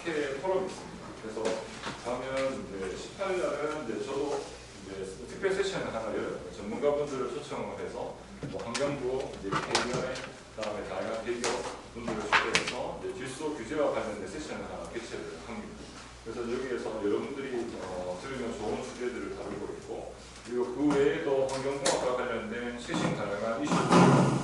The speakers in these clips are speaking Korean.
학회 포럼이 있습니다. 그래서 가면 이제 18일날은 이제 저도 이제 특별 세션을 하나 열어요. 전문가분들을 초청을 해서 뭐 환경부, 이제 대의원회, 그다음에 다양한 대기업 분들을 초대해서 이제 질소 규제와 관련된 세션을 하나 개최를 합니다. 그래서 여기에서 여러분들이 들으면 좋은 주제들을 다루고 있고, 그리고 그 외에도 환경공학과 관련된 최신 다양한 이슈들.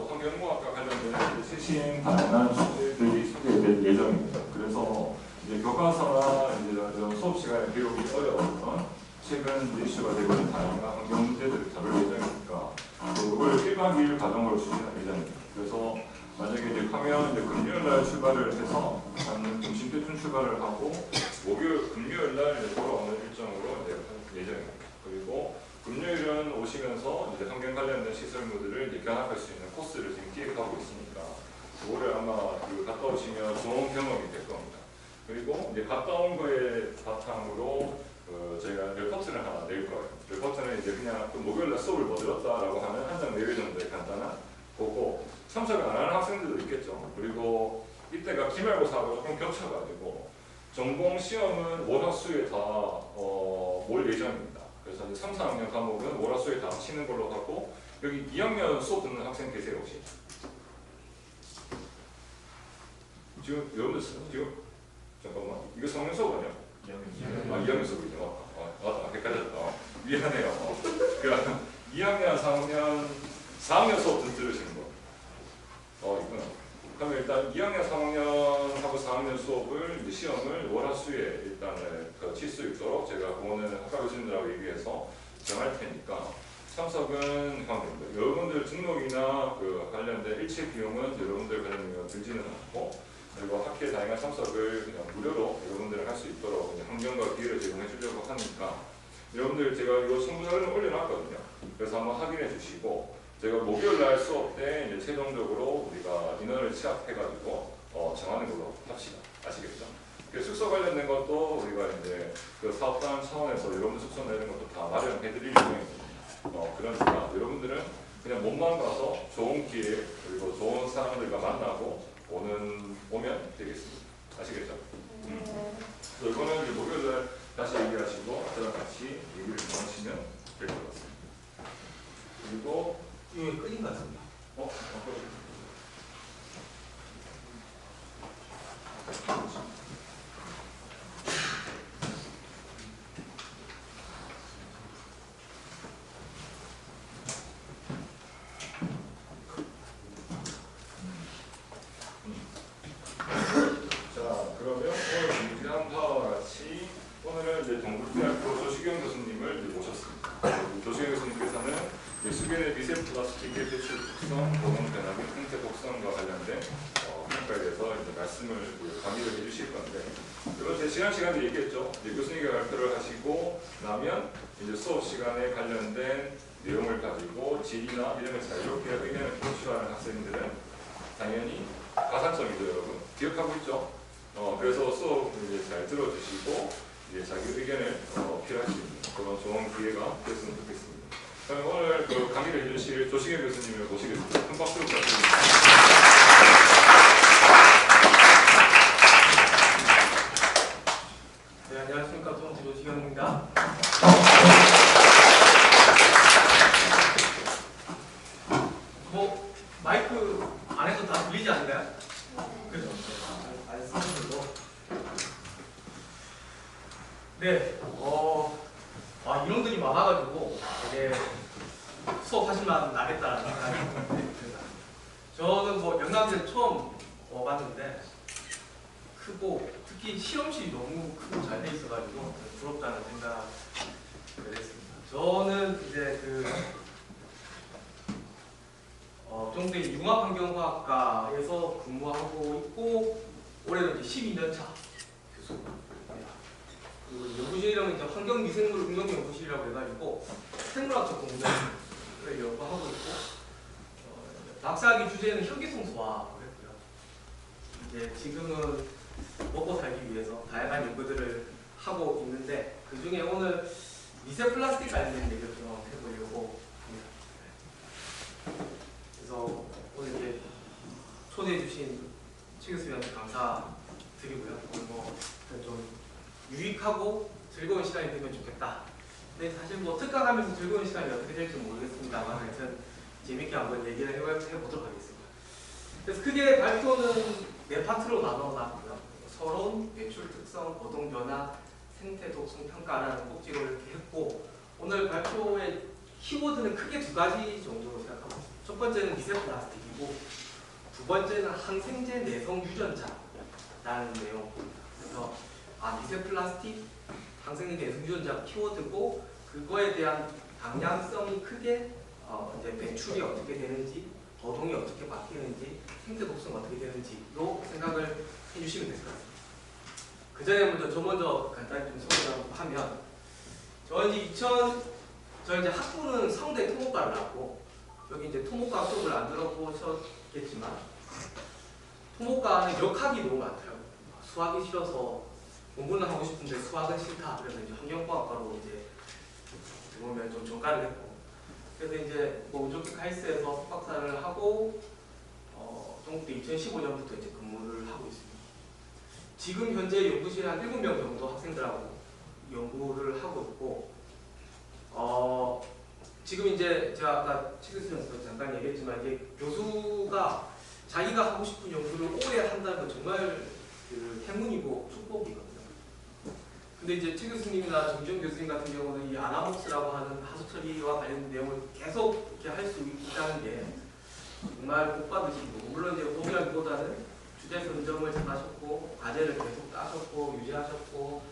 환경공학과 관련된 최신 다양한 주제들이 소개될 예정입니다. 그래서 이제 교과서나 이제 이런 수업 시간에 배우기 어려웠던 최근 이슈가 되고 있는 다양한 환경 문제들을 다룰 예정이니까 그걸 1박 2일 과정으로 추진할 예정입니다. 그래서 만약에 이제 하면 이제 금요일날 출발을 해서 금신대쯤 출발을 하고 금요일날 이제 돌아오는 일정으로 이제 예정입니다. 그리고 금요일은 오시면서 이제 환경 관련된 시설물들을 이제 견학할 수 있는 코스를 지금 기획하고 있으니까 그거를 아마 갔다 오시면 좋은 경험이 될 겁니다. 그리고 이제 갔다 온 거에 바탕으로 저희가 레포트를 하나 낼 거예요. 레포트는 이제 그냥 목요일날 수업을 못 들었다라고 하는 한 장 내외 정도의 간단한 거고, 참석을 안 하는 학생들도 있겠죠. 그리고 이때가 기말고사하고 조금 겹쳐가지고 전공 시험은 월화수에 다 올 예정입니다. 그래서 이제 3, 4학년 과목은 월화수에 다 치는 걸로 하고, 여기 2학년 수업 듣는 학생 계세요 혹시? 지금 여러분들 지금 잠깐만, 이거 3학년 수업 아니야? 2학년 수업이죠. 맞다, 헷갈렸다. 미안해요. 그러니까 2학년, 3학년, 4학년 수업 들으시는 거. 있구나. 그러면 일단 2학년, 3학년하고 4학년 수업을 이제 시험을 월화수에 일단은 칠 수 있도록 제가 그거는 학과 교수님들하고 얘기해서 정할 테니까 참석은 하면 여러분들 등록이나 관련된 일체 비용은 여러분들 관련 들지는 않고, 그리고 학회 다양한 참석을 그냥 무료로 여러분들은 할 수 있도록 환경과 기회를 제공해 주려고 하니까 여러분들 제가 이거 성적을 올려놨거든요. 그래서 한번 확인해 주시고, 제가 목요일날 수업 때 이제 최종적으로 우리가 인원을 취합해가지고 정하는 걸로 합시다. 아시겠죠? 숙소 관련된 것도 우리가 이제 사업단 차원에서 여러분들 숙소 내는 것도 다 마련해드릴 예정입니다. 그러니까 여러분들은 그냥 몸만 가서 좋은 기회 그리고 좋은 사람들과 만나고 오면 되겠습니다. 아시겠죠? 그래서 이거는 이제 목요일날 다시 얘기하시고 저랑 같이 얘기를 나누시면 될 것 같습니다. 그리고 이거 끌린 것 같습니다. 자, 그러면 오늘 준비한 바와 같이 오늘은 이제 동국대학교 조식영 교수님을 모셨습니다. 조식영 교수님께서는 수변의 미세 플라스틱의 배출 특성, 보온 변화기 형태 독성과 관련된 평가에 대해서 이제 말씀을 강의를 해주실 건데, 이건 제 지난 시간에 얘기했죠. 이제 교수님이 발표를 하시고 나면 이제 수업 시간에 관련된 내용을 가지고 질의나 이런 걸 자유롭게 의견을 표출하는 학생들은 당연히 가산점이죠, 여러분. 기억하고 있죠? 그래서 수업 이제 잘 들어주시고 이제 자기 의견을 필요할 수 있는 그런 좋은 기회가 됐으면 좋겠습니다. 그럼 오늘 강의를 해주실 조식영 교수님을 모시겠습니다. 큰 박수로 부탁드립니다. 네, 안녕하십니까. 조식영입니다. 마이크 안에서 다 들리지 않나요? 그죠? 안 쓰는 걸로. 네, 인원들이 많아가지고 되게 수업하실만 나겠다는 생각이 듭니다. 저는 영남대를 처음 와봤는데 크고 특히 실험실이 너무 크고 잘 돼 있어가지고 부럽다는 생각을 했습니다. 저는 이제 동대 융합환경과학과에서 근무하고 있고 올해는 이제 12년 차 교수입니다. 그리고 연구실이라면 이제 환경미생물 응용연구실이라고 해가지고 생물학적 공정을 연구하고 있고 박사학위 주제는 현기성 소화를 했고요. 이제 지금은 먹고 살기 위해서 다양한 연구들을 하고 있는데 그 중에 오늘 미세 플라스틱 관련 얘기를 좀 해보려고 합니다. 그래서 오늘 이제 초대해 주신 최 교수님한테 감사드리고요. 오늘 좀 유익하고 즐거운 시간이 되면 좋겠다. 근데 사실 특강하면서 즐거운 시간이 어떻게 될지 모르겠습니다만 하여튼 재밌게 한번 얘기를 해보도록 하겠습니다. 그래서 크게 발표는 4파트로 나눠놨고요. 서론, 배출 특성, 거동 변화, 생태 독성 평가라는 꼭지로 이렇게 했고 오늘 발표의 키워드는 크게 2가지 정도로 생각합니다. 첫 번째는 미세 플라스틱이고 두 번째는 항생제 내성 유전자라는 내용입니다. 그래서 미세 플라스틱, 항생제 내성 유전자가 키워드고 그거에 대한 방향성이 크게 이제 배출이 어떻게 되는지, 거동이 어떻게 바뀌는지, 생태 독성이 어떻게 되는지로 생각을 해주시면 될 것 같습니다. 그 전에 저 먼저 간단히 좀 소개를 하면 저 이제 학부는 성대 토목과를 나왔고 여기 이제 토목과 수업을 안 들어보셨겠지만 토목과는 역학이 너무 많더라고요. 수학이 싫어서 공부는 하고 싶은데 수학은 싫다. 그래서 이제 환경과학과로 이제 보면 좀 전과를 했고 그래서 이제 운 좋게 카이스트에서 석박사를 하고 동국대 2015년부터 이제 근무를 하고 있습니다. 지금 현재 연구실에 한 7명 정도 학생들하고 연구를 하고 있고 지금 이제 제가 아까 최 교수님께서 잠깐 얘기했지만 이제 교수가 자기가 하고 싶은 연구를 오래 한다는 건 정말 그 행운이고 축복이거든요. 근데 이제 최 교수님이나 정지용 교수님 같은 경우는 이 아나목스라고 하는 하수 처리와 관련된 내용을 계속 이렇게 할 수 있다는 게 정말 복 받으시고 물론 이제 복이라기보다는 주제 선정을 잘하셨고 과제를 계속 따셨고 유지하셨고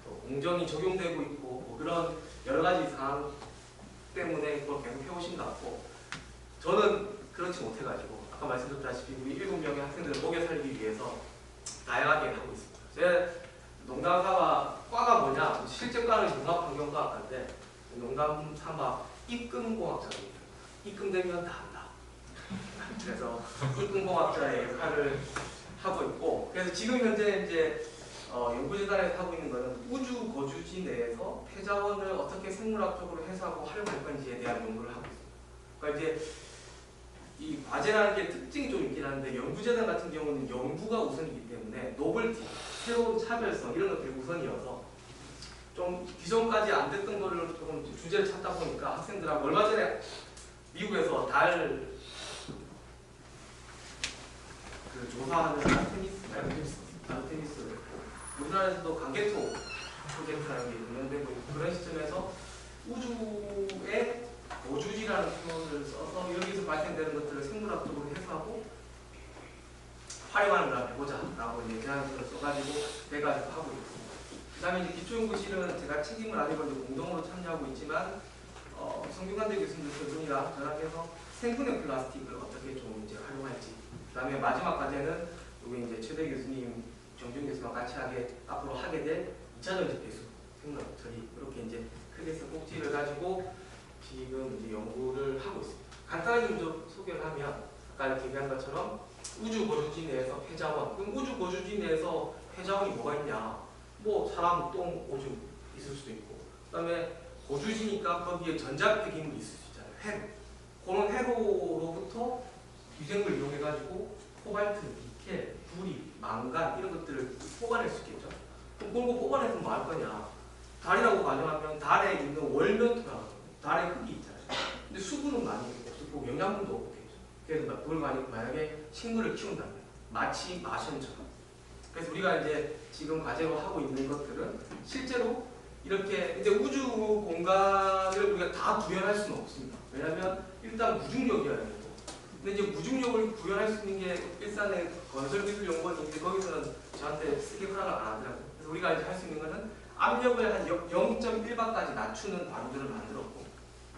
또 공정이 적용되고 있고 그런 여러 가지 상황 때문에 그걸 계속 해오신 것 같고 저는 그렇지 못해가지고 아까 말씀드렸다시피 우리 7명의 학생들을 먹여 살리기 위해서 다양하게 하고 있습니다. 제 농담삼아 과가 뭐냐? 실제 과는 융합환경과학과인데 농담삼아 입금공학자입니다. 입금되면 다 한다. 그래서 입금공학자의 역할을 하고 있고 그래서 지금 현재 이제 연구재단에서 하고 있는 것은 우주 거주지 내에서 폐자원을 어떻게 생물학적으로 해소하고 활용할 건지에 대한 연구를 하고 있습니다. 그러니까 이제 이 과제라는 게 특징이 좀 있긴 한데 연구재단 같은 경우는 연구가 우선이기 때문에 노벨티, 새로운 차별성 이런 것들이 우선이어서 좀 기존까지 안 됐던 거를 조금 주제를 찾다 보니까 학생들하고 얼마 전에 미국에서 달 그 조사하는 아르테미스 우리나라에서도 강개토 프로젝트라는 게 운영되고 있고 그런 시점에서 우주의 거주지라는 표현을 써서 여기서 발생되는 것들을 생물학적으로 해소하고 활용하는 걸 해보자라고 이제 제안서를 써가지고 내가지고 하고 있습니다. 그 다음에 이제 기초연구실은 제가 책임을 아니고 이제 공동으로 참여하고 있지만 성균관대 교수님들 세 분이랑 결합해서 생분해 플라스틱을 어떻게 좀 이제 활용할지 그 다음에 마지막 과제는 여기 이제 최대 교수님, 정준 교수와 같이 앞으로 하게 될 2차전지 배수 생물 처리 이렇게 이제 크게 해서 꼭지를 가지고 지금 이제 연구를 하고 있습니다. 간단하게 좀 소개를 하면 아까 이렇게 얘기한 것처럼 우주 거주지 내에서 폐자원 그럼 우주 거주지 내에서 폐자원이 뭐가 있냐 뭐 사람, 똥, 오줌 있을 수도 있고 그 다음에 거주지니까 거기에 전자폐기물이 있을 수 있잖아요. 회로 그런 회로로부터 유생물 이용해가지고 코발트, 니켈, 구리, 망간 이런 것들을 뽑아낼 수 있겠죠. 그럼 그런 거 뽑아내서 뭐 할 거냐 달이라고 가정하면 달에 있는 월면토라고 달에 흙이 있잖아요. 근데 수분은 많이 없고 영양분도 없겠죠. 그래서 그걸 만약에 식물을 키운다면 마치 마션처럼. 그래서 우리가 이제 지금 과제로 하고 있는 것들은 실제로 이렇게 이제 우주 공간을 우리가 다 구현할 수는 없습니다. 왜냐하면 일단 무중력이어야 되고, 근데 이제 무중력을 구현할 수 있는 게 일산의 건설기술연구원인데 거기서는 저한테 쓰기 허락을 안 하더라고요. 그래서 우리가 이제 할 수 있는 것은 압력을 한 0.1바까지 낮추는 바루들을 만들었고,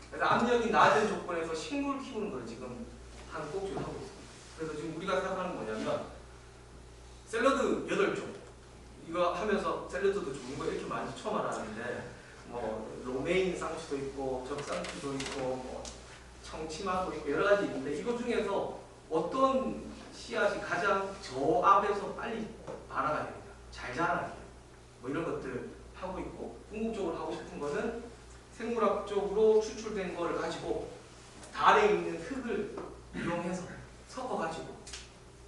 그래서 압력이 낮은 조건에서 식물을 키우는 걸 지금 한 꼭지를 하고 있습니다. 그래서 지금 우리가 생각하는 건 뭐냐면 샐러드 8종 이거 하면서 샐러드도 좋은 거 이렇게 많이 처음 알았는데 뭐 로메인 쌍추도 있고 적상추도 있고 뭐 청치마도 있고 여러 가지 있는데 이거 중에서 어떤 씨앗이 가장 저 앞에서 빨리 발아가 됩니다. 잘 자라게 뭐 이런 것들 하고 있고 궁극적으로 하고 싶은 거는 생물학적으로 추출된 거를 가지고 달에 있는 흙을 이용해서 섞어가지고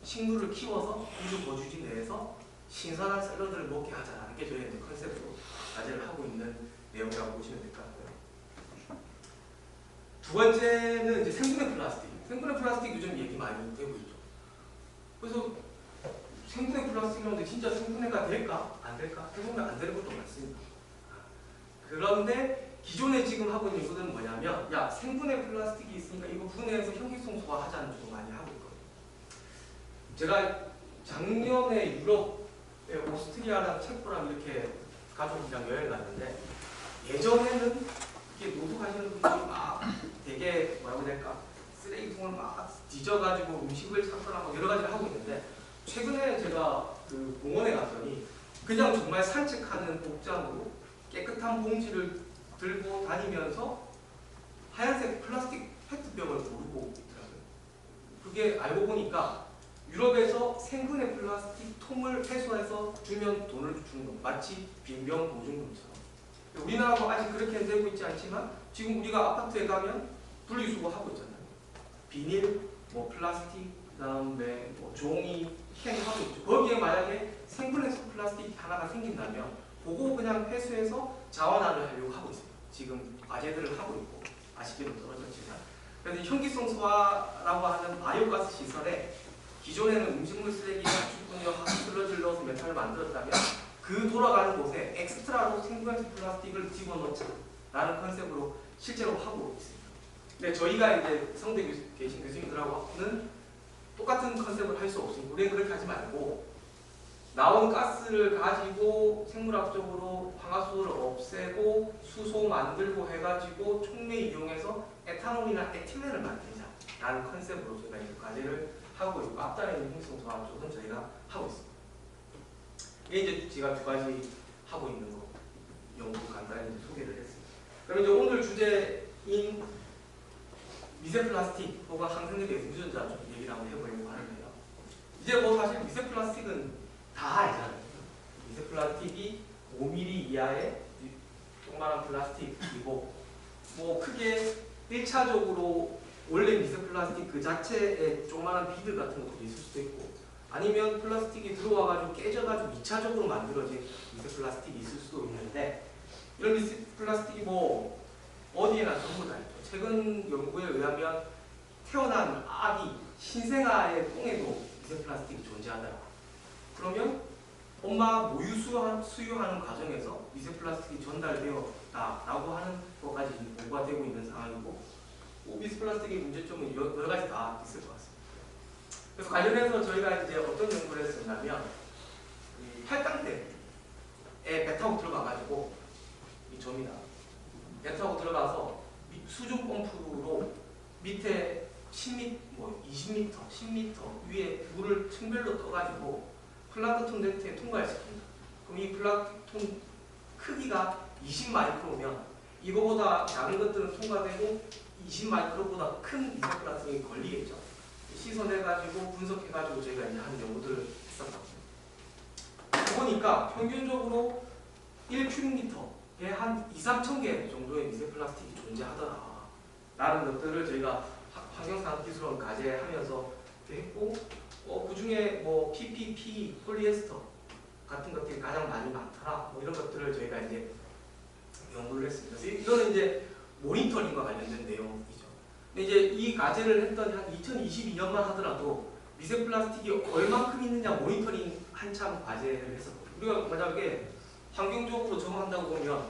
식물을 키워서 우주 거주지 내에서 신선한 샐러드를 먹게 하자라는 게 저희의 컨셉으로 과제를 하고 있는 내용이라고 보시면 될 것 같고요. 두 번째는 이제 생분해 플라스틱. 생분해 플라스틱 요즘 얘기 많이 되고 있죠. 그래서 생분해 플라스틱이라는데 진짜 생분해가 될까? 안 될까? 해보면 안 되는 것도 많습니다. 그런데 기존에 지금 하고 있는 연구들은 뭐냐면 야 생분해 플라스틱이 있으니까 이거 분해해서 현기성 소화하자는 쪽을 많이 하고 있거든요. 제가 작년에 유럽의 오스트리아랑 체코랑 이렇게 가족이랑 여행 갔는데 예전에는 이렇게 노숙하시는 분들이 막 되게 뭐라고 해야 될까 쓰레기통을 막 뒤져가지고 음식을 찾거나 막 여러 가지를 하고 있는데 최근에 제가 그 공원에 갔더니 그냥 정말 산책하는 복장으로 깨끗한 봉지를 들고 다니면서 하얀색 플라스틱 페트병을 고르고 있더라고요. 그게 알고 보니까 유럽에서 생분해 플라스틱 통을 회수해서 주면 돈을 주는 거 마치 빈병 보증금처럼. 우리나라도 아직 그렇게 되고 있지 않지만 지금 우리가 아파트에 가면 분리수거 하고 있잖아요. 비닐, 뭐 플라스틱, 그다음에 뭐 종이, 캔 하고 있죠. 거기에 만약에 생분해 플라스틱 하나가 생긴다면 그거 그냥 회수해서 자원화를 하려고 하고 있습니다. 지금 과제들을 하고 있고 아쉽게도 떨어졌지만 그래서 현기성 소화라고 하는 바이오가스 시설에 기존에는 음식물 쓰레기나 주분유, 슬러지를 넣어서 메탄을 만들었다면 그 돌아가는 곳에 엑스트라로 생분해 플라스틱을 집어넣자라는 컨셉으로 실제로 하고 있습니다. 근데 저희가 이제 성대 계신 교수님들하고는 똑같은 컨셉을 할 수 없으니까 우리는 그렇게 하지 말고 나온 가스를 가지고 생물학적으로 황화수소를 없애고 수소 만들고 해가지고 촉매 이용해서 에탄올이나 에틸렌을 만들자라는 컨셉으로 저희가 이제 과제를 하고 있고 앞단에 있는 현기성 소화 쪽은 저희가 하고 있습니다. 이게 이제 제가 두 가지 하고 있는 거 연구 간단히 이제 소개를 했습니다. 그럼 이제 오늘 주제인 미세 플라스틱 혹은 항생제에 대해서 유전자 좀 얘기를 한번 해보려고 하는데요. 이제 뭐 사실 미세 플라스틱은 다 알잖아요. 미세 플라스틱이 5mm 이하의 조그마한 플라스틱이고 뭐 크게 1차적으로 원래 미세 플라스틱 그 자체에 조그마한 비드 같은 것도 있을 수도 있고 아니면 플라스틱이 들어와가지고 깨져가지고 2차적으로 만들어진 미세 플라스틱이 있을 수도 있는데 이런 미세 플라스틱이 뭐 어디에나 전부 다 있죠. 최근 연구에 의하면 태어난 아기, 신생아의 똥에도 미세 플라스틱이 존재하더라. 그러면 엄마 모유 수유하는 과정에서 미세 플라스틱이 전달되었다라고 하는 것까지 연구가 되고 있는 상황이고 미세 플라스틱의 문제점은 여러 가지 다 있을 것 같습니다. 그래서 관련해서 저희가 이제 어떤 연구를 했었냐면 팔당대에 배 타고 들어가가지고 이 점이다. 배 타고 들어가서 수중 펌프로 밑에 10m, 뭐 20m, 10m 위에 물을 층별로 떠가지고 플랑크톤 네트에 통과시킵니다. 그럼 이 플랑크톤 크기가 20마이크로면 이거보다 작은 것들은 통과되고 20마이크로보다 큰 미세 플라스틱이 걸리겠죠. 시선해가지고 분석해가지고 저희가 이제 하는 연구들을 했었거든요. 보니까 평균적으로 1큐빅미터에 한 2~3천 개 정도의 미세 플라스틱이 존재하더라. 라는 것들을 저희가 환경산업기술원 과제하면서 했고 그 중에 뭐 PPP, 폴리에스터 같은 것들이 가장 많이 많더라. 뭐 이런 것들을 저희가 이제 연구를 했습니다. 그래서 이거는 이제 모니터링과 관련된 내용이죠. 근데 이제 이 과제를 했던 한 2022년만 하더라도 미세 플라스틱이 얼만큼 있느냐 모니터링 한참 과제를 했었거든요. 우리가 만약에 환경적으로 적응한다고 보면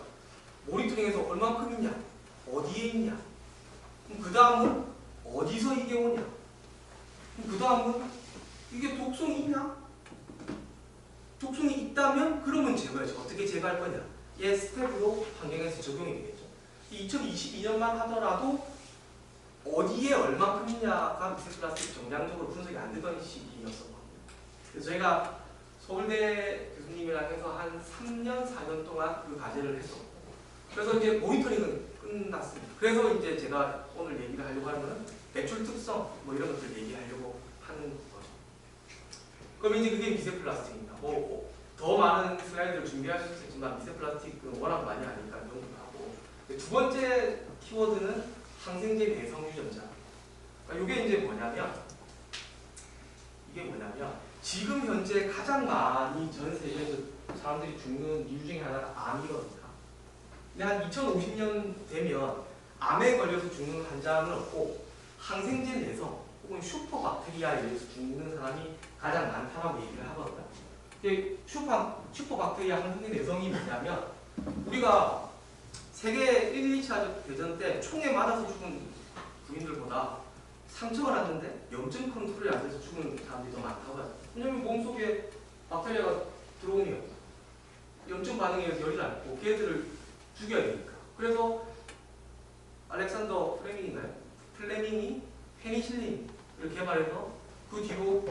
모니터링에서 얼만큼 있냐, 어디에 있냐, 그럼 그 다음은 어디서 이게 오냐, 그럼 그 다음은 이게 독성이 있냐? 독성이 있다면 그러면 제거해야지. 어떻게 제거할 거냐? 얘 스텝으로 환경에서 적용이 되겠죠. 2022년만 하더라도 어디에 얼마큼이냐가 미세 플라스틱 정량적으로 분석이 안 되던 시기였었거든요. 그래서 저희가 서울대 교수님이랑 해서 한 3년, 4년 동안 그 과제를 했었고, 그래서 이제 모니터링은 끝났습니다. 그래서 이제 제가 오늘 얘기를 하려고 하는 거는 배출 특성, 뭐 이런 것들 얘기하려고 하는 거죠. 그럼 이제 그게 미세 플라스틱입니다. 더 많은 슬라이드를 준비하실 수 있지만 미세 플라스틱은 워낙 많이 하니까 이 정도로 하고, 두 번째 키워드는 항생제 내성 유전자. 그러니까 이게 이제 뭐냐면, 지금 현재 가장 많이 전 세계에서 사람들이 죽는 이유 중에 하나가 암이거든요. 근데 한 2050년 되면 암에 걸려서 죽는 환자는 없고 항생제 내성 혹은 슈퍼박테리아에 의해서 죽는 사람이 가장 많다고 얘기를 하거든요. 이게 슈퍼박테리아 항생제 내성이 뭐냐면, 우리가 세계 1, 2차 대전 때 총에 맞아서 죽은 군인들보다 상처가 났는데 염증 컨트롤이 안 돼서 죽은 사람들이 더 많다고 하죠. 왜냐면 몸속에 박테리아가 들어오면 염증 반응에 의해서 열이 나고 걔들을 죽여야 되니까. 그래서 알렉산더 플레밍이 페니실린을 개발해서 그 뒤로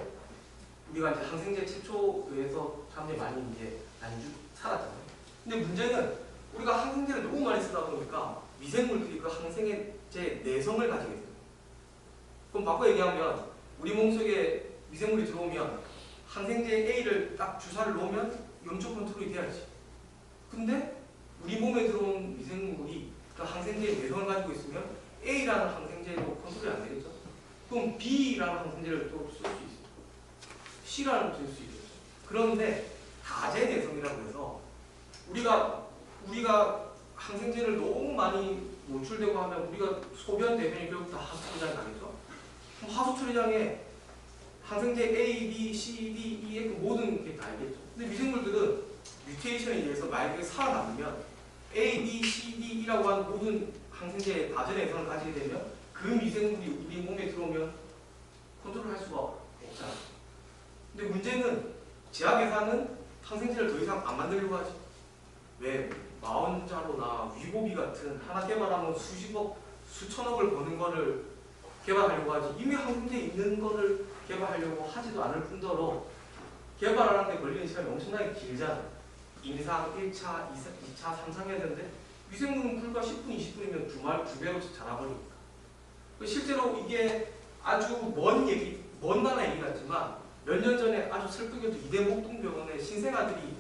우리가 이제 항생제 최초에서 사람들이 많이 이제 살았잖아요. 근데 문제는 우리가 항생제를 너무 많이 쓰다 보니까 미생물들이 그 항생제 내성을 가지게 돼요. 그럼 바꿔 얘기하면 우리 몸속에 미생물이 들어오면 항생제 A를 딱 주사를 놓으면 염증 컨트롤이 돼야지. 근데 우리 몸에 들어온 미생물이 그 항생제의 내성을 가지고 있으면 A라는 항생제로 컨트롤이 안 되겠죠? 그럼 B라는 항생제를 또 쓸 수 있어요. C라는 걸 쓸 수 있어요. 그런데 다제 내성이라고 해서 우리가 항생제를 너무 많이 노출되고 하면 우리가 소변, 대변이 결국 다 하수처리장에 가겠죠? 그럼 하수처리장에 항생제 A, B, C, D, E의 그 모든 게 다 있겠죠. 근데 미생물들은 뮤테이션에 의해서 만약에 살아남으면 A, B, C, D, E라고 하는 모든 항생제의 다제 내성을 가지게 되면 그 미생물이 우리 몸에 들어오면 컨트롤할 수가 없잖아요. 근데 문제는 제약회사는 항생제를 더 이상 안 만들려고 하지. 왜? 마원자로나 위고비 같은 하나 개발하면 수십억, 수천억을 버는 거를 개발하려고 하지. 이미 항생제에 있는 거를 개발하려고 하지도 않을 뿐더러 개발하는 데 걸리는 시간이 엄청나게 길잖아요. 임상 1차, 2차, 3차 해야 되는데 미생물은 불과 10분, 20분이면 두 배로 자라버리니까. 실제로 이게 아주 먼 나라 얘기 같지만 몇 년 전에 아주 슬프게도 이대목동병원에 신생아들이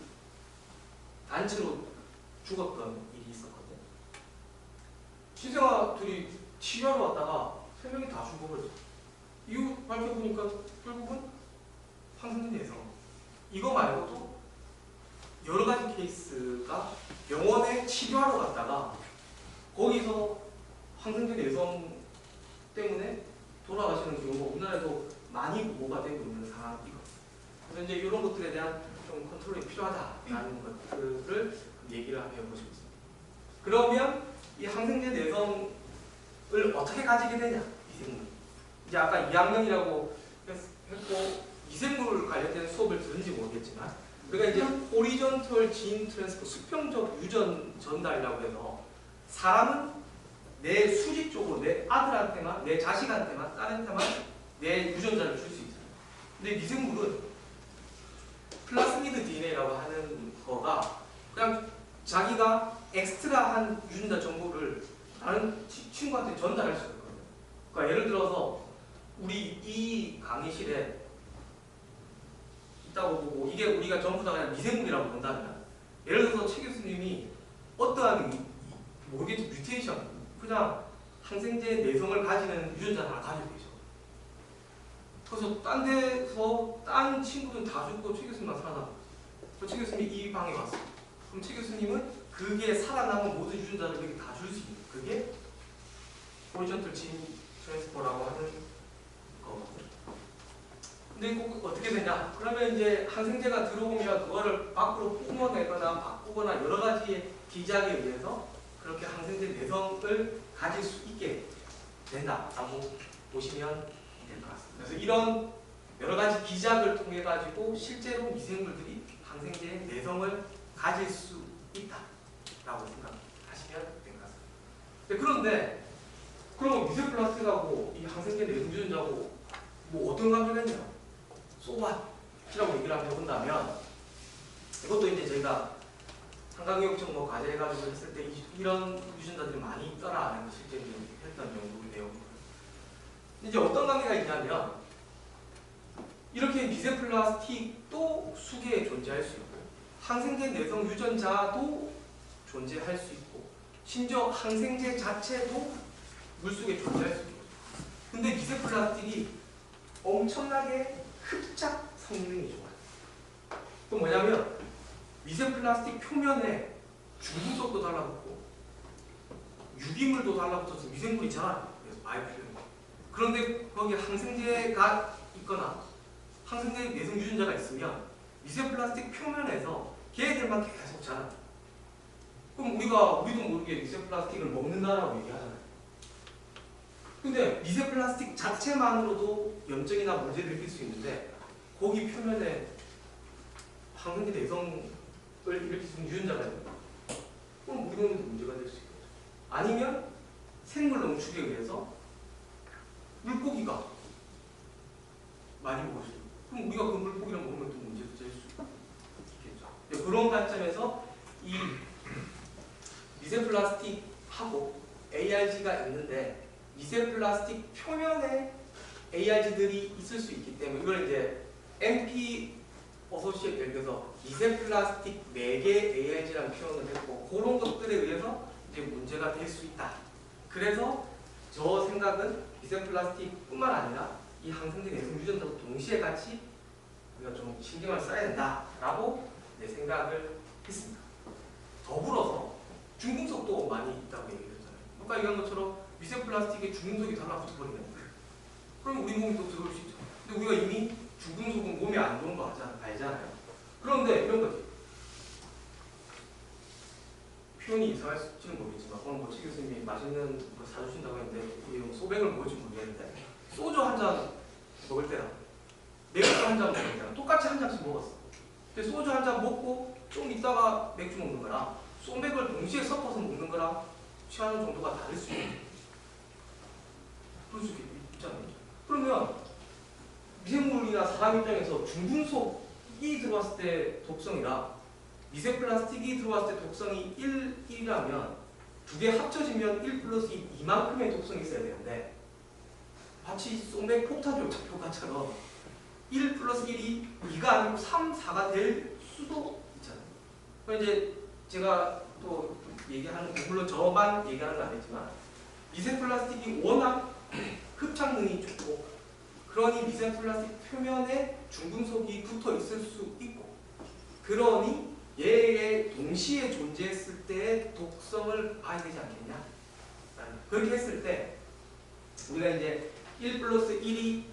단체로 죽었던 일이 있었거든요. 신생아들이 치료하러 왔다가 3명이 다 죽어버렸죠. 이유 밝혀보니까 결국은 항생제 내성. 이거 말고도 여러 가지 케이스가 병원에 치료하러 갔다가 거기서 항생제 내성 때문에 돌아가시는 경우가 우리나라에도 많이 보고가 되고 있는 상황이거든요. 그래서 이제 이런 것들에 대한 좀 컨트롤이 필요하다라는 것들을 얘기를 해보시고 있습니다. 그러면 이 항생제 내성을 어떻게 가지게 되냐? 미생물. 이제 아까 2학년이라고 했고 미생물 관련된 수업을 들은지 모르겠지만 그러니까 이제 호리존털 진 트랜스퍼 수평적 유전 전달이라고 해서 사람은 내 수직 쪽으로 내 아들한테만, 내 자식한테만, 딸한테만 내 유전자를 줄 수 있어요. 근데 미생물은 플라스미드 DNA라고 하는 거가 그냥 자기가 엑스트라한 유전자 정보를 다른 친구한테 전달할 수 있거든요. 그러니까 예를 들어서 우리 이 강의실에 있다고 보고 이게 우리가 전부 다 그냥 미생물이라고 본다면 예를 들어서 최 교수님이 어떠한 모르겠지 뮤테이션 그냥 항생제 내성을 가지는 유전자를 하나 가지고 계셔. 그래서 딴 데서 딴 친구들은 다 죽고 최 교수님만 살아남고 최 교수님이 이 방에 왔어. 그럼 최 교수님은 그게 살아남은 모든 유전자를 이렇게 다 줄 수 있는 그게 호리존털 진 트랜스퍼라고 하는 거거든요. 근데 꼭 어떻게 되냐? 그러면 이제 항생제가 들어오면 그거를 밖으로 뿜어내거나 바꾸거나 여러 가지의 기작에 의해서 그렇게 항생제 내성을 가질 수 있게 된다라고 보시면 될 것 같습니다. 그래서 이런 여러 가지 기작을 통해 가지고 실제로 미생물들이 항생제의 내성을 가질 수 있다라고 생각하시면 될 것 같습니다. 그런데 그러면 미세 플라스틱하고 이 항생제 내성 유전자하고 뭐 어떤 관계가 있냐? 소왓이라고 얘기를 한번 해본다면 이것도 이제 저희가 한강교육청 뭐 과제 해가지고 했을 때 이런 유전자들이 많이 있더라라는 걸 실제 했던 연구 내용이고요. 이제 어떤 관계가 있냐면 이렇게 미세 플라스틱도 수계에 존재할 수 있고 항생제 내성 유전자도 존재할 수 있고 심지어 항생제 자체도 물속에 존재할 수 있고 근데 미세 플라스틱이 엄청나게 흡착 성능이 좋아요. 또 뭐냐면 미세 플라스틱 표면에 중금속도 달라붙고 유기물도 달라붙어서 미생물이 자라요. 그래서 바이오필름. 그런데 거기에 항생제가 있거나 항생제 내성 유전자가 있으면 미세 플라스틱 표면에서 걔네들만 계속 자라요. 그럼 우리도 모르게 미세 플라스틱을 먹는다라고 얘기하잖아요. 근데 미세 플라스틱 자체만으로도 염증이나 문제를 일으킬 수 있는데 거기 표면에 항생제 내성을 일으킬 수 있는 유전자가 있는 거예요. 그럼 우리 몸에도 문제가 될 수 있겠죠. 아니면 생물 농축에 의해서 물고기가 많이 먹을 수 있고 그럼 우리가 그 물고기랑 먹으면 또 문제도 될 수 있겠죠. 그런 관점에서 이 미세 플라스틱하고 ARG가 있는데 미세 플라스틱 표면에 ARG들이 있을 수 있기 때문에 이걸 이제 MP 어소시에이트 예를 들어서 미세 플라스틱 4개 ARG라는 표현을 했고 그런 것들에 의해서 이제 문제가 될 수 있다. 그래서 저 생각은 미세 플라스틱뿐만 아니라 이 항생제 내성 유전자도 동시에 같이 우리가 좀 신경을 써야 된다라고 내 생각을 했습니다. 더불어서 중금속도 많이 있다고 얘기했잖아요. 아까 얘기한 것처럼 미세 플라스틱에 중금속이 달라붙어 버리면 그럼 우리 몸이 또 들어올 수 있죠. 근데 우리가 이미 중금속은 몸에 안 좋은 거 알잖아요. 그런데 이런 거지. 표현이 이상할지는 모르겠지만 오늘 뭐 최 교수님이 맛있는 거 사주신다고 했는데 이 소백을 먹을지 모르겠는데 소주 한 잔 먹을 때랑 맥주 한 잔 먹을 때랑 똑같이 한 잔씩 먹었어. 근데 소주 한 잔 먹고 좀 있다가 맥주 먹는 거랑 소맥을 동시에 섞어서 먹는 거랑 취하는 정도가 다를 수 있는 그럴 수 있잖아요. 그러면 미생물이나 사람 입장에서 중금속이 들어왔을 때 독성이라 미세 플라스틱이 들어왔을 때 독성이 1이라면 두 개 합쳐지면 1 플러스 2만큼의 독성이 있어야 되는데 마치 소맥 폭탄 효과처럼 1 플러스 1이 2가 아니고 3, 4가 될 수도 있잖아요. 그럼 이제 제가 또 얘기하는 물론 저만 얘기하는 건 아니지만 미세 플라스틱이 워낙 흡착능이 좋고 그러니 미세 플라스틱 표면에 중금속이 붙어 있을 수 있고 그러니 얘의 동시에 존재했을 때의 독성을 봐야 되지 않겠냐? 그렇게 했을 때 우리가 이제 1 플러스 1이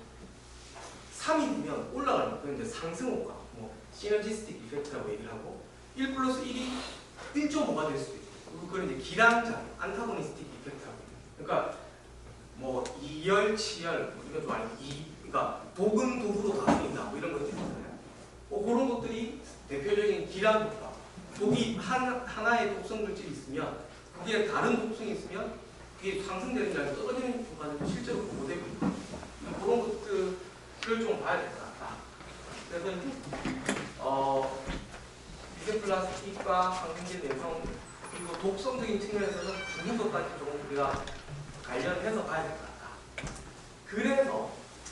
3이 되면 올라가는 거예요. 이제 상승 효과, 뭐 시너지스틱 이펙트라고 얘기를 하고 1 플러스 1이 1.5가 될 수도 있고 그걸 이제 기량자, 안타고니스틱 이펙트라고 해요. 그러니까 뭐 이열, 치열, 뭐 이런 좀 아니고 그러니까 독은 독으로 다스린다, 뭐 이런 것들 있잖아요. 그런 것들이 대표적인 기량 효과. 독이 하나의 독성 물질이 있으면 그게 다른 독성이 있으면 그게 상승되는 게 아니라 떨어지는 효과는 실제로 보고되고 있고 그런 것들을 좀 봐야 될 것 같다. 그래서 미세 플라스틱과 항생제 내성 그리고 독성적인 측면에서는 중금속까지 좀 우리가 관련해서 봐야 될 것 같다.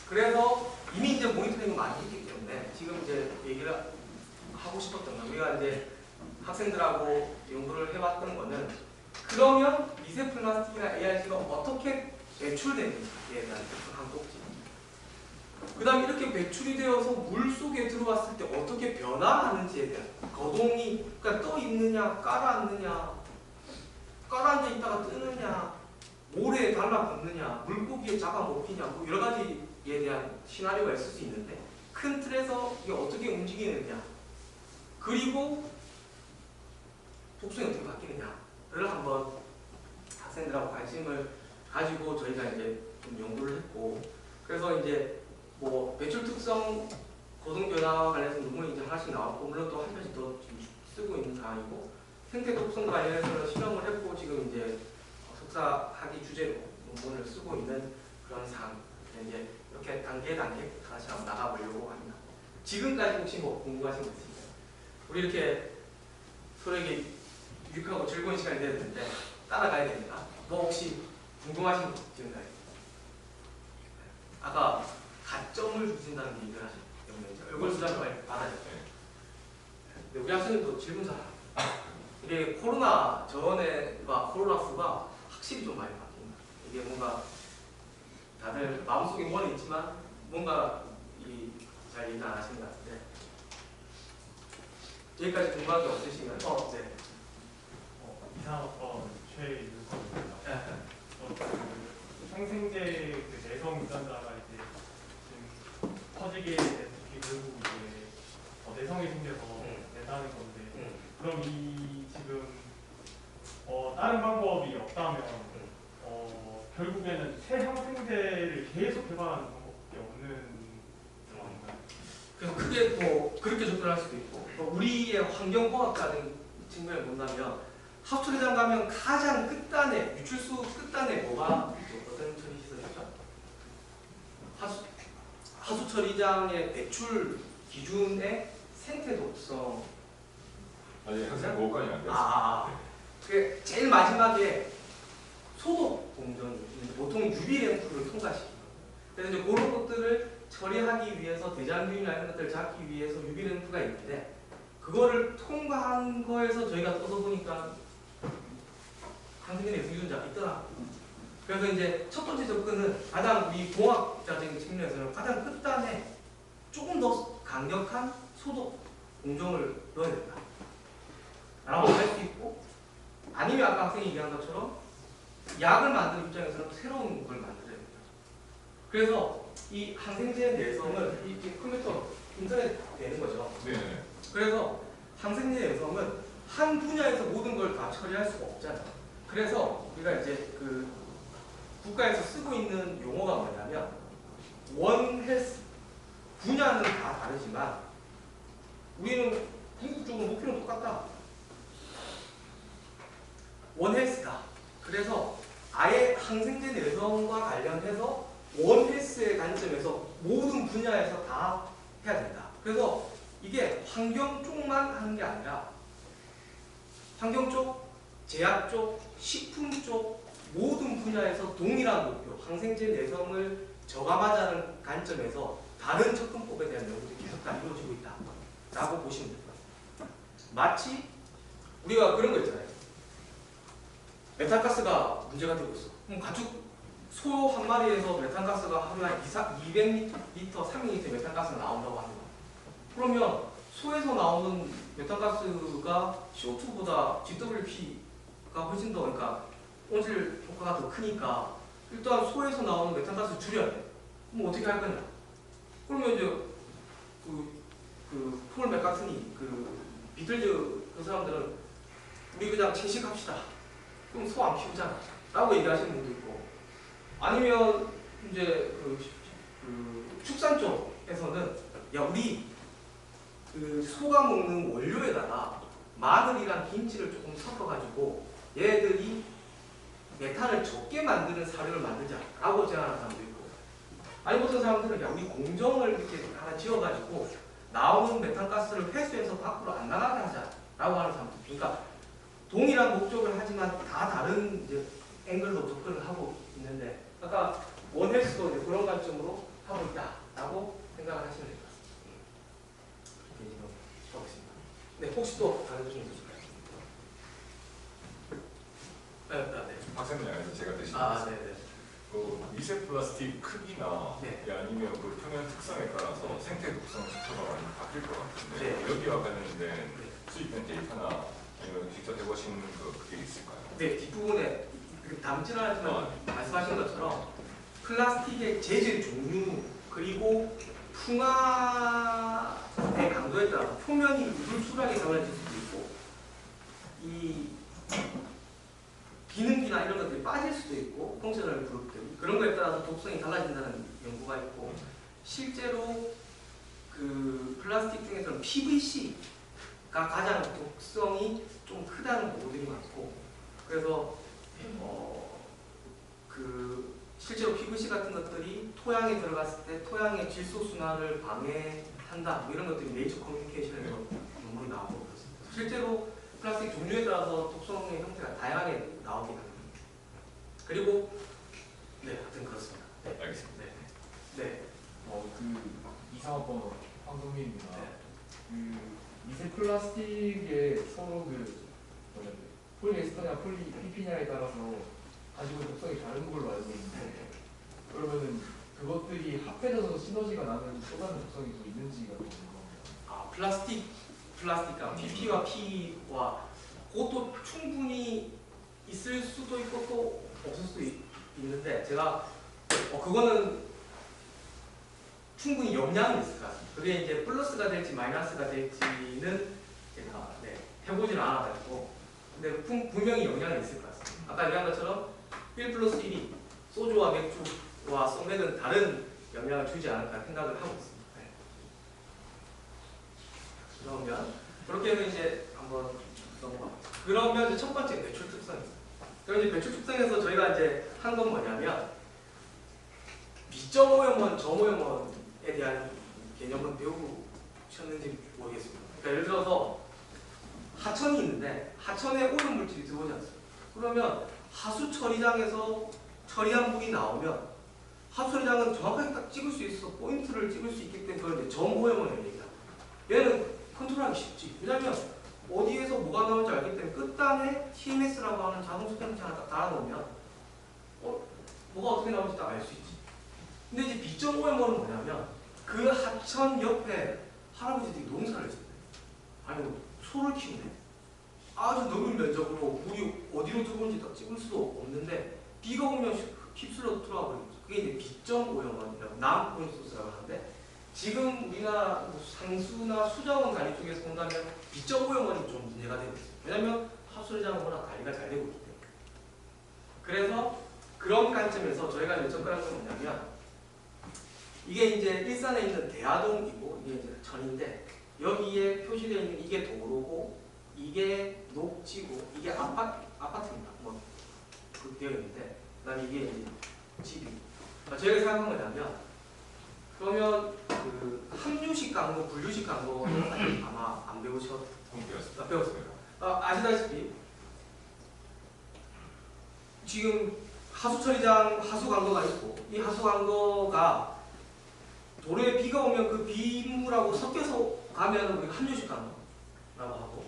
그래서 이미 이제 모니터링을 많이 했기 때문에 지금 이제 얘기를 하고 싶었던 건 우리가 이제 학생들하고 연구를 해왔던 거는 그러면 미세 플라스틱이나 ARG가 어떻게 배출되는지에 대한 한 꼭지. 그 다음에 이렇게 배출이 되어서 물 속에 들어왔을 때 어떻게 변화하는지에 대한 거동이 그러니까 떠 있느냐 깔아앉느냐 깔아앉아 있다가 뜨느냐 모래에 달라붙느냐 물고기에 잡아먹히냐 뭐 여러 가지에 대한 시나리오가 있을 수 있는데 큰 틀에서 이게 어떻게 움직이느냐 그리고 독성이 어떻게 바뀌느냐를 한번 학생들하고 관심을 가지고 저희가 이제 좀 연구를 했고 그래서 이제 뭐 배출 특성 거동 변화와 관련해서 논문이 이제 하나씩 나왔고 물론 또 한 편씩 더 쓰고 있는 상황이고 생태 독성 관련해서 실험을 했고 지금 이제 석사 학위 주제로 논문을 쓰고 있는 그런 상황. 이제 이렇게 단계 다시 한번 나가보려고 합니다. 지금까지 혹시 뭐 궁금하신 거 있으세요? 우리 이렇게 서로에게 유익하고 즐거운 시간이 되었는데 따라가야 됩니다. 뭐 혹시 궁금하신 거 지금까지? 아까 가점을 주신다는 얘기를 하셨는데 이걸 수단으로 받아줬죠. 근데 우리 학생들도 질문 잘 하고 이게 코로나 전에와 코로나 후가 확실히 좀 많이 바뀝니다. 이게 뭔가 다들 마음속에 원이 있지만 뭔가 잘 이해 안 하시는 것 같은데 여기까지 궁금한 게 없으시면 네. 이상학번 최윤석입니다. 항생제 그 내성 유전자가 이제 지금 퍼지게 돼서 결국 이제 내성이 생겨서 낸다는 건데 그럼 이 지금 다른 방법이 없다면 결국에는 새 항생제를 계속 개발하는 방법밖에 없는 상황인가요? 그래서 크게 뭐 그렇게 접근할 수도 있고 또 우리의 환경공학적인 측면을 본다면 하수처리장 가면 가장 끝단에 유출수 끝단에 뭐가 있죠? 어떤 처리 시설이죠? 하수처리장의 배출 기준의 생태 독성 아니 항상 그거까지 안 됐어요. 그 제일 마지막에 소독 공정이 보통 UV 램프를 통과시키고 그래서 이제 그런 것들을 처리하기 위해서 대장균이나 이런 것들을 잡기 위해서 UV 램프가 있는데 그거를 통과한 거에서 저희가 떠서 보니까 항생제 유전자가 있더라. 그래서 이제 첫 번째 접근은 가장 우리 공학자적인 측면에서는 가장 끝단에 조금 더 강력한 소독 공정을 넣어야 된다. 라고 할 수 있고 아니면 아까 학생이 얘기한 것처럼 약을 만드는 입장에서는 새로운 걸 만들어야 됩니다. 그래서 이 항생제 내성을 이 컴퓨터 인터넷 되는 거죠. 네. 그래서 항생제 내성은 한 분야에서 모든 걸 다 처리할 수가 없잖아요. 그래서 우리가 이제 그 국가에서 쓰고 있는 용어가 뭐냐면 원헬스 분야는 다 다르지만 우리는 궁극적으로 목표는 똑같다. 원헬스다. 그래서 아예 항생제 내성과 관련해서 원헬스의 관점에서 모든 분야에서 다 해야 된다. 그래서 이게 환경 쪽만 하는 게 아니라 환경 쪽, 제약 쪽, 식품 쪽 모든 분야에서 동일한 목표, 항생제 내성을 저감하자는 관점에서 다른 접근법에 대한 연구들이 계속 다 이루어지고 있다. 라고 보시면 됩니다. 마치 우리가 그런 거 있잖아요. 메탄가스가 문제가 되고 있어. 그럼 가축 소 한 마리에서 메탄가스가 하루에 한 200리터, 300리터 메탄가스가 나온다고 합니다. 그러면 소에서 나오는 메탄가스가 CO2보다 GWP가 훨씬 더 그러니까 온실 효과가 더 크니까 일단 소에서 나오는 메탄가스를 줄여야 돼. 그럼 어떻게 할 거냐? 그러면 이제 폴 맥카트니 비틀즈 그 사람들은 우리 그냥 채식합시다. 그럼 소 안 키우잖아. 라고 얘기하시는 분도 있고 아니면 이제 축산 쪽에서는 야 우리 소가 먹는 원료에다가 마늘이랑 김치를 조금 섞어가지고 얘들이 메탄을 적게 만드는 사료를 만들자라고 제안하는 사람도 있고 아니 어떤 사람들은 야 우리 공정을 이렇게 하나 지어가지고 나오는 메탄가스를 회수해서 밖으로 안 나가게 하자라고 하는 사람도 있고 그러니까 동일한 목적을 하지만 다 다른 이제 앵글로 접근을 하고 있는데 아까 원헬스도 이제 그런 관점으로 하고 있다라고 생각을 하시면 될 것 같습니다. 이렇게 지금 하고 있습니다. 네, 혹시 또 다른 질문 있으실까요? 네. 학생분이 아니라 제가 대신 네네. 그 미세 플라스틱 크기나 네. 아니면 그 표면 특성에 따라서 생태 독성 식초가 많이 바뀔 것 같은데 네. 여기와 관련된 수입된 데이터나 아니면 직접 해보신 그게 있을까요? 네, 뒷부분에 담지는 않지만 말씀하신 것처럼 플라스틱의 재질 종류 그리고 풍화의 강도에 따라서 표면이 물술하게 달라질 수도 있고 이 기능기나 이런 것들이 빠질 수도 있고 펑셔널 그룹들 그런 거에 따라서 독성이 달라진다는 연구가 있고 실제로 그 플라스틱 중에서는 PVC가 가장 독성이 좀 크다는 보고들이 많고 그래서 실제로 PVC 같은 것들이 토양에 들어갔을 때 토양의 질소 순환을 방해한다. 뭐 이런 것들이 네이처 커뮤니케이션에서 논문이 나오고 그렇습니다. 실제로 플라스틱 종류에 따라서 독성의 형태가 다양하게 나오긴 합니다. 그리고 네, 하여튼 그렇습니다. 네, 알겠습니다. 네. 이상학번 황동민입니다. 네. 미세 플라스틱의 서로 폴리에스터냐 폴리피피냐에 따라서 가지고 있는 독성이 다른 걸로 알고 있는데 그러면은 그것들이 합해져서 시너지가 나는 또 다른 독성이 또 있는지가 궁금합니다. 플라스틱과 PP와 P와 그것도 충분히 있을 수도 있고 또 없을 수도 있는데 제가 그거는 충분히 영향이 있을 것 같습니다. 그게 이제 플러스가 될지 마이너스가 될지는 제가 해보지는 않아가지고 근데 분명히 영향이 있을 것 같습니다. 아까 얘기한 것처럼 1+1이 소주와 맥주와 소맥은 다른 영향을 주지 않을까 생각을 하고 있습니다. 네. 그러면 그렇게 해서 이제 한번 넘어가겠습니다. 그러면 이제 첫 번째 배출 특성입니다. 그럼 이제 배출 특성에서 저희가 이제 한 건 뭐냐면 미점오염원, 점오염원에 대한 개념은 배우셨는지 모르겠습니다. 그러니까 예를 들어서 하천이 있는데 하천에 오염 물질이 들어오지 않습니까? 그러면 하수 처리장에서 처리한 물이 나오면 하수 처리장은 정확하게 딱 찍을 수 있어 포인트를 찍을 수 있기 때문에 그걸 이제 점오염원을 얘기합니다. 얘는 컨트롤하기 쉽지. 왜냐면 어디에서 뭐가 나오는지 알기 때문에 끝단에 TMS라고 하는 자동 수평체 하나 딱 달아놓으면 뭐가 어떻게 나오는지 딱 알 수 있지. 근데 이제 B.5엠은 뭐냐면 그 하천 옆에 할아버지들이 농사를 짓네. 아니 뭐 소를 키우네. 아주 넓은 면적으로 물이 어디로 들어오는지 딱 찍을 수도 없는데 비가 오면 휩쓸려 들어와 버리죠. 그게 이제 B.5엠원이라고 남포인소스라고 하는데 지금 우리나라 상수나 수자원 관리 쪽에서 본다면 B.5엠원이 좀 문제가 되고 있어요. 왜냐면 하수처리장은 워낙 관리가 잘 되고 있기 때문에. 그래서 그런 관점에서 저희가 이제 접근한 건 뭐냐면 이게 이제 일산에 있는 대하동이고 이게 이제 천인데 여기에 표시되어 있는 이게 도로고 이게 녹지고 이게 아파트입니다. 뭐 그렇게 되어 있는데 그다음에 이게 이제 집이고 저희가 생각한 거냐면 그러면 그 함유식 강도, 분류식 강도는 아마 안 배우셨을 배웠습니다. 아시다시피 지금 하수처리장 하수 강도가 있고 이 하수 강도가 도로에 비가 오면 그 빗물하고 섞여서 가면 우리가 함유식 강도라고 하고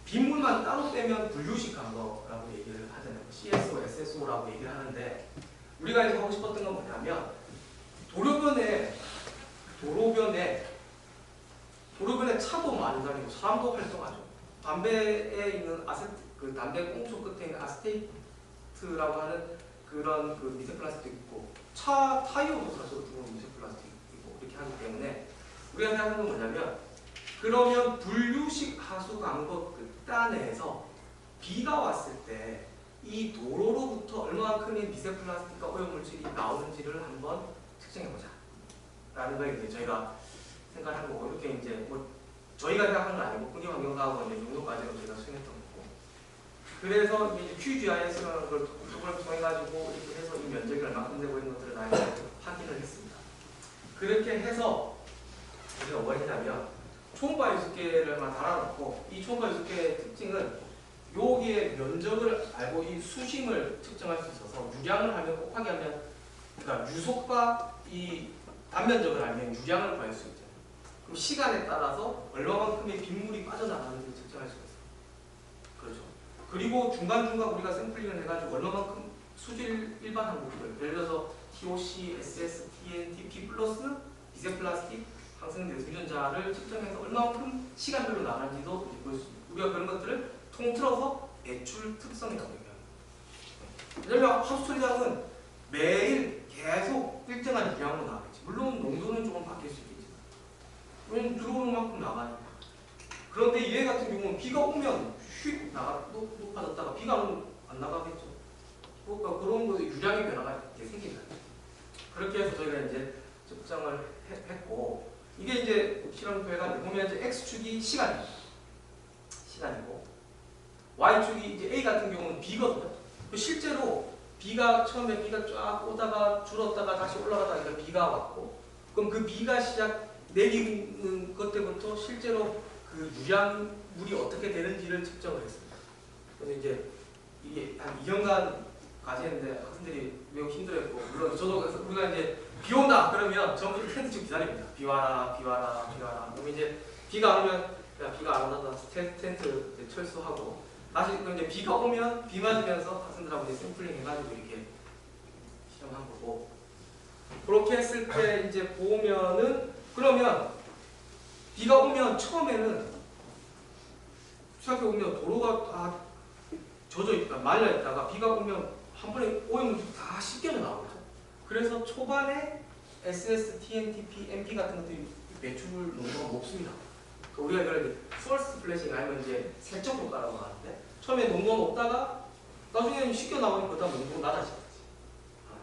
빗물만 따로 빼면 분류식 강도라고 얘기를 하잖아요. CSO, SSO라고 얘기를 하는데 우리가 이제 하고 싶었던 건 뭐냐면 도로변에 차도 많이 다니고 사람도 활동하죠. 담배에 있는 그 담배 꽁초 끝에 있는 아세테이트라고 하는 그런 그 미세 플라스틱 있고 차 타이어도 사실 들어오는 미세 플라스틱이고 이렇게 하기 때문에 우리가 생각하는 건 뭐냐면 그러면 분류식 하수 강도 끝단에서 비가 왔을 때 이 도로로부터 얼마만큼의 미세 플라스틱과 오염물질이 나오는지를 한번 측정해보자 라는 걸 이제 저희가 생각하는 거고 이렇게 이제 뭐 저희가 생각하는 건 아니고 환경과학원 용도까지로 저희가 수행했던 거고 그래서 이제 QGIS라는 걸 통해 가지고 이렇게 해서 이 면적이 얼마큼 되고 있는 것들을 나중에 확인을 했습니다. 그렇게 해서 우리가 뭘 했냐면 초음파 유습계를 하나 달아놓고 이 초음파 유습계의 특징은 여기에 면적을 알고 이 수심을 측정할 수 있어서 유량을 하면 곱하기 하면 그러니까 유속과 이 단면적을 알면 유량을 구할 수 있죠. 그럼 시간에 따라서 얼마만큼의 빗물이 빠져나가는지 측정할 수가 있어요. 그렇죠. 그리고 중간중간 우리가 샘플링을 해가지고 얼마만큼 수질 일반 항목들 예를 들어서 TOC, SS, TN, TP 플러스 미세 플라스틱, 항생제, 유전자를 측정해서 얼마만큼 시간별로 나가는지도 볼 수 있습니다. 우리가 그런 것들을 통틀어서 배출 특성이라고 얘기합니다. 왜냐하면 하수처리장은 매일 계속 일정한 기량으로 나가겠지. 물론 농도는 조금 바뀔 수 있겠지만 왜냐면 들어오는 만큼 나가니까. 그런데 얘 같은 경우는 비가 오면 휙 높아졌다가 비가 안 오면 안 나가겠죠. 그러니까 그런 거에 유량의 변화가 생긴다. 그렇게 해서 저희가 이제 측정을 했고 이게 이제 실험표에 보면 이제 X축이 시간이고 Y축이 이제 A 같은 경우는 B거든요. 실제로 B가 처음에 B가 쫙 오다가 줄었다가 다시 올라가다가 B가 왔고, 그럼 그 B가 시작 내리는 것 때부터 실제로 그 유량물이 어떻게 되는지를 측정을 했습니다. 그래서 이제 이게 한 2년간 과제인데 학생들이 매우 힘들었고, 물론 저도 그래서 우리가 이제 비 온다 그러면 전부 텐트 치고 기다립니다. 비 와라, 비 와라, 비 와라. 그러면 이제 비가 안 오면 야 비가 안 온다 텐트 이제 철수하고, 다시 이제 비가 오면 비 맞으면서 학생들하고 이제 샘플링 해가지고 이렇게 시험한 거고, 그렇게 했을 때 이제 보면은, 그러면 비가 오면 처음에는 생각해 보면 도로가 다 젖어 있다, 말려 있다가 비가 오면 한 번에 오염물질이 다 씻겨져 나오죠. 그래서 초반에 SS, TNTP, MP 같은 것들이 배출 농도가 높습니다. 우리가 이걸 first flashing 아니면 이제 세척 효과라고 하는데, 처음에 농도가 높다가 나중에는 씻겨 나오니까 그다음 농도가 낮아지겠지.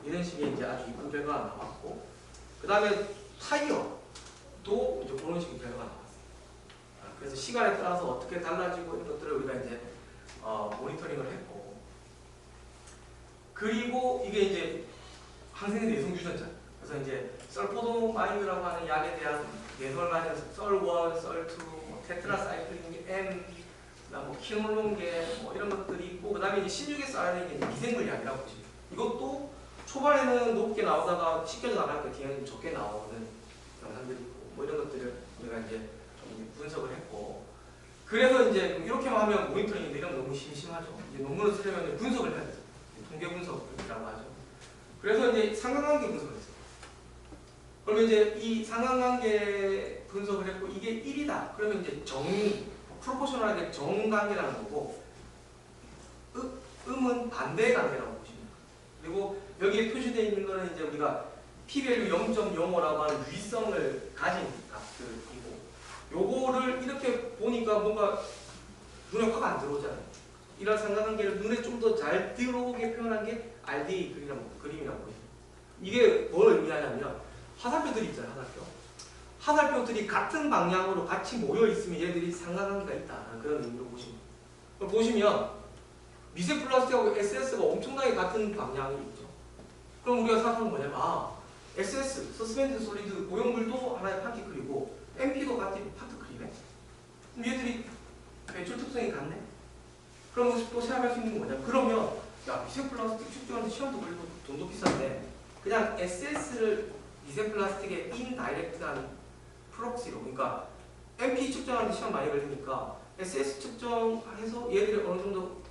이런 식의 이제 아주 이쁜 결과가 나왔고, 그 다음에 타이어도 이제 그런 식의 결과가 나왔어요. 그래서 시간에 따라서 어떻게 달라지고 이런 것들을 우리가 이제 모니터링을 했고, 그리고 이게 이제 항생제 내성 유전자. 그래서 이제 설포도마이드라고 하는 약에 대한 내성을 가진 썰1, 썰2, 뭐 테트라사이클린, M, 뭐 키놀론계 뭐 이런 것들이 있고, 그 다음에 이제 16에서 알아낸 게 미생물약이라고 보시죠. 이것도 초반에는 높게 나오다가 씻겨져 나가니까 뒤에는 적게 나오는 영상들이 있고, 뭐 이런 것들을 우리가 이제 좀 분석을 했고, 그래서 이제 이렇게만 하면 모니터링인데 이런 거 너무 심심하죠. 이제 논문을 쓰려면 이제 분석을 해야 돼요. 통계 분석이라고 하죠. 그래서 이제 상관관계 분석을 했어요. 그러면 이제 이 상관관계 분석을 했고, 이게 1이다. 그러면 이제 프로포셔널하게 정관계라는 거고, 음은 반대 관계라고 보시면 돼요. 그리고 여기에 표시되어 있는 거는 이제 우리가 p-value 0.05라고 하는 유의성을 가진 값들이고, 요거를 이렇게 보니까 뭔가 눈에 확 안 들어오잖아요. 이런 상관관계를 눈에 좀 더 잘 들어오게 표현한 게 RDA 그림이라고 보여요. 이게 뭘 의미하냐면, 화살표들이 있잖아요. 화살표들이 같은 방향으로 같이 모여 있으면 얘들이 상관관계가 있다는 그런 의미로 보시면 돼요. 보시면 미세 플라스틱하고 SS가 엄청나게 같은 방향이 있죠. 그럼 우리가 생각하는 뭐냐면, SS, 서스펜드 솔리드 오염물도 하나의 파티클이고 MP도 같은 파티클이네. 그럼 얘들이 배출 특성이 같네. 그럼 또 생각할 수 있는 건 뭐냐면, 그러면 야 미세 플라스틱 측정하는데 시험도 걸리고 돈도 비싼데 그냥 SS를 미세 플라스틱의 인다이렉트한 프록시로, 그러니까 MP 측정하는데 시험 많이 걸리니까 SS 측정해서 얘들이 어느 정도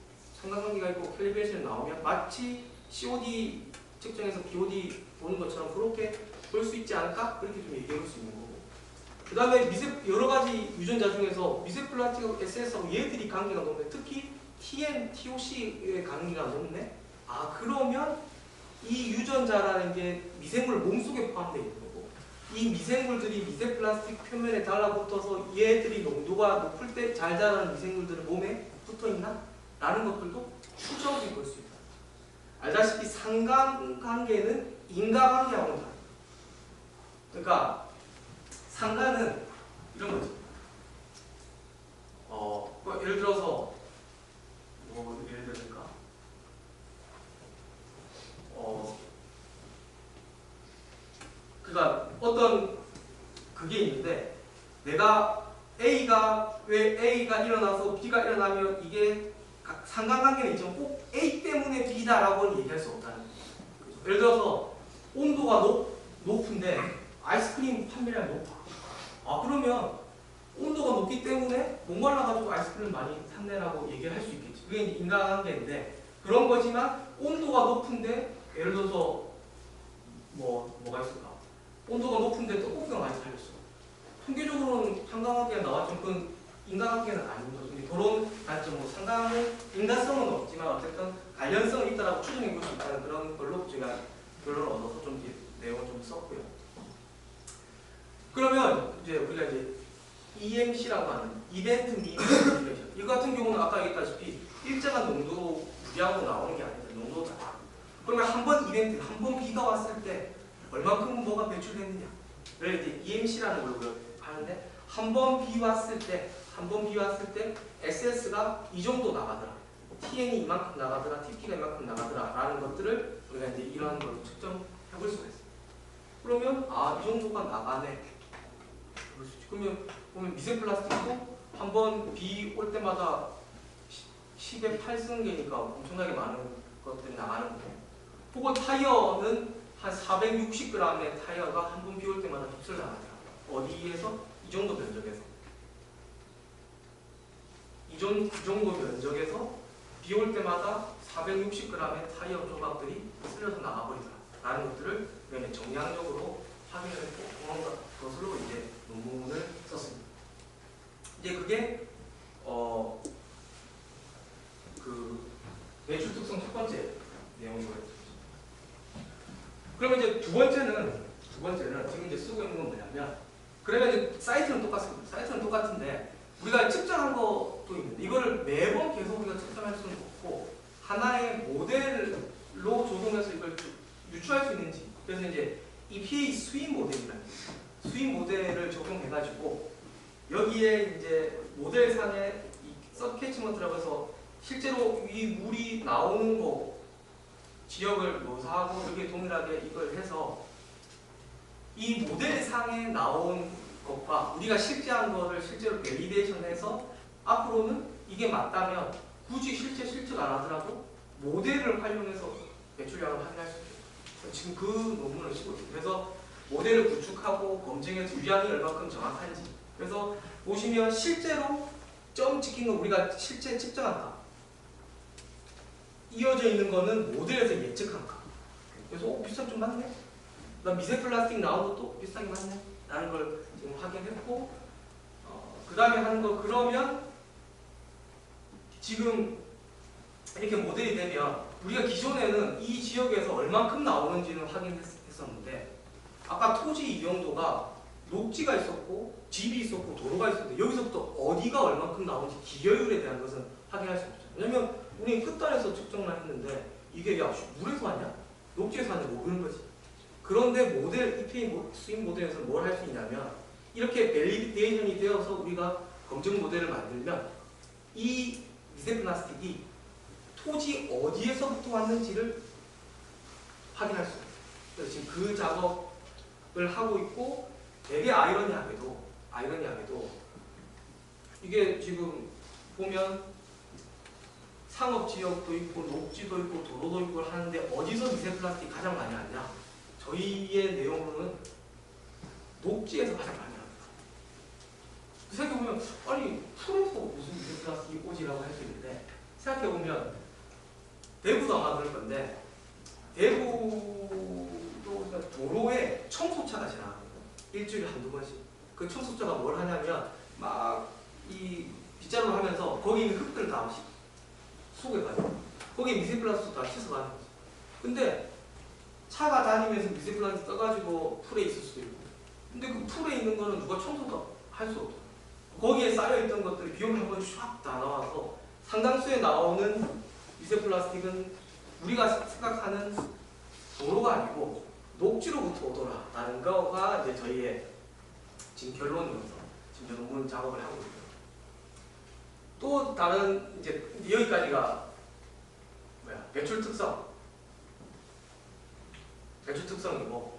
상관관계가 있고 캘리브레이션이 나오면 마치 COD 측정해서 BOD 보는 것처럼 그렇게 볼 수 있지 않을까? 그렇게 좀 얘기해 볼 수 있는 거고, 그 다음에 여러 가지 유전자 중에서 미세 플라스틱하고 SS하고 얘들이 관계가 높네. 특히 TN, TOC의 관계가 높네. 그러면 이 유전자라는 게 미생물 몸속에 포함되어 있는 거고, 이 미생물들이 미세 플라스틱 표면에 달라붙어서 얘들이 농도가 높을 때 잘 자라는 미생물들은 몸에 붙어있나? 라는 것들도 추적해 볼 수 있다. 알다시피 상관관계는 인과관계하고는 다릅니다. 그러니까 상관은 이런 거죠. 예를 들어서 뭐 예를 들까? 그러니까 어떤 그게 있는데, 내가 왜 A가 일어나서 B가 일어나면 이게 상관관계는 있지만 꼭 A 때문에 B다라고는 얘기할 수 없다는 거죠. 예를 들어서 온도가 높은데 아이스크림 판매량이 높아. 그러면 온도가 높기 때문에 목말라가지고 아이스크림 많이 샀네라고 얘기를 할 수 있겠지. 그게 인과관계인데, 그런 거지만 온도가 높은데 예를 들어서 뭐가 있을까? 온도가 높은데 떡볶이가 많이 팔렸어. 통계적으로는 상관관계가 나왔지만 그건 인과관계는 아닌 거죠. 근데 그런 단점으로 상관은 인과성은 없지만 어쨌든 관련성이 있다라고 추정해 볼 수 있다는 그런 걸로 제가 결론을 얻어서 좀 내용을 좀 썼고요. 그러면 이제 우리가 이제 EMC라고 하는 이벤트 미니메이션, 이거 같은 경우는 아까 얘기했다시피 일정한 농도 무리하고 나오는 게 아니다. 농도다. 그러면 한 번 이벤트, 한 번 비가 왔을 때 얼만큼 뭐가 배출됐느냐? 를 이제 EMC라는 걸로 하는데, 한 번 비 왔을 때 SS가 이 정도 나가더라. TN이 이만큼 나가더라, TP가 이만큼 나가더라 라는 것들을 우리가 이제 이러한 걸로 측정해 볼 수가 있어요. 그러면 이 정도가 나가네. 그럴 수 있죠. 그러면 보면 미세 플라스틱도 한번 비 올 때마다 10의 8승계니까 엄청나게 많은 것들이 나가는 거고, 혹은 타이어는 한 460g의 타이어가 한 번 비 올 때마다 휩쓸려 나가죠. 어디에서? 이 정도 면적에서. 그 정도 면적에서 비 올 때마다 460g의 타이어 조각들이 쓸려서 나가버리더라 라는 것들을 우리가 정량적으로 확인을 했고, 그런 것으로 이제 논문을 썼습니다. 이제 그게 그 매출 특성 첫 번째 내용이고요. 그러면 이제 두 번째는 지금 이제 쓰고 있는 건 뭐냐면, 그러면 이제 사이트는 똑같습니다. 사이트는 똑같은데 우리가 측정한 것도 있는데 이거를 매번 계속 우리가 측정할 수는 없고 하나의 모델로 적용해서 이걸 유추할 수 있는지, 그래서 이제 EPA 수입 모델이라는 수입 모델을 적용해가지고 여기에 이제 모델상의 이 서브캐치먼트라고 해서 실제로 이 물이 나오는 거 지역을 묘사하고 여기에 동일하게 이걸 해서 이 모델상에 나온 것과 우리가 실제한 거를 실제로 밸리데이션해서 앞으로는 이게 맞다면 굳이 실제 실측 안 하더라도 모델을 활용해서 매출량을 확인할 수 있어요. 지금 그 논문을 쓰고 있어요. 그래서 모델을 구축하고 검증해서 유량이 얼마큼 정확한지. 그래서 보시면 실제로 점 찍힌 거 우리가 실제 측정한다. 이어져 있는 거는 모델에서 예측한 거. 그래서 비슷하게 좀 맞네. 나 미세 플라스틱 나온 것도 비슷하게 맞네. 라는 걸 지금 확인했고, 그 다음에 하는 거, 그러면 지금 이렇게 모델이 되면 우리가 기존에는 이 지역에서 얼만큼 나오는지는 확인했었는데, 아까 토지 이용도가 녹지가 있었고 집이 있었고 도로가 있었는데 여기서부터 어디가 얼만큼 나오는지 기여율에 대한 것은 확인할 수 없죠. 왜냐면 우리 끝단에서 측정만 했는데 이게 야 물에서 왔냐? 녹지에서 왔냐? 모르는 거지. 그런데 모델, EPA 수입 모델에서 뭘 할 수 있냐면 이렇게 밸리데이션이 되어서 우리가 검증 모델을 만들면 이 미세 플라스틱이 토지 어디에서부터 왔는지를 확인할 수 있어요. 그래서 지금 그 작업을 하고 있고, 되게 아이러니하게도 이게 지금 보면 상업지역도 있고 녹지도 있고 도로도 있고 하는데 어디서 미세 플라스틱이 가장 많이 왔냐? 저희의 내용으로는 녹지에서 가장 많이 납니다. 생각해보면 아니 풀에서 무슨 미세 플라스틱이 오지라고 할 수 있는데, 생각해보면 대구도 아마 그럴 건데 대구도 도로에 청소차가 지나가거든요. 일주일에 한두 번씩. 그 청소차가 뭘 하냐면 막 이 빗자루를 하면서 거기 있는 흙들을 다 속에가지고 거기에 미세 플라스틱 다 씻어가는 거지. 근데 차가 다니면서 미세 플라스틱 떠가지고 풀에 있을 수도 있고, 근데 그 풀에 있는 거는 누가 청소도 할 수 없어. 거기에 쌓여있던 것들이 비 오면 한 번에 샥 다 나와서 상당수에 나오는 미세 플라스틱은 우리가 생각하는 도로가 아니고 녹지로부터 오더라라는 거가 이제 저희의 지금 결론이어서 지금 논문 작업을 하고 있고요. 또 다른 이제 여기까지가 매출 특성이고,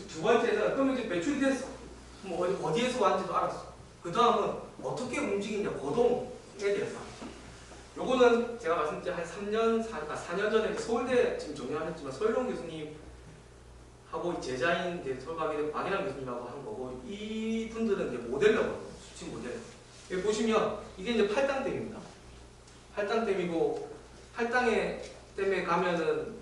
두 번째는 그러면 이제 매출이 됐어. 뭐 어디에서 왔는지도 알았어. 그 다음은 어떻게 움직이냐, 거동에 대해서. 요거는 제가 말씀드린 한 4년 전에 서울대 지금 정리하셨지만 서일롱 교수님하고 제자인 이제 서울과학의 박일환 교수님하고 한 거고, 이 분들은 이제 모델러거든요. 수직 모델러. 여기 보시면 이게 이제 팔당댐입니다. 팔당댐이고, 팔당댐에 가면은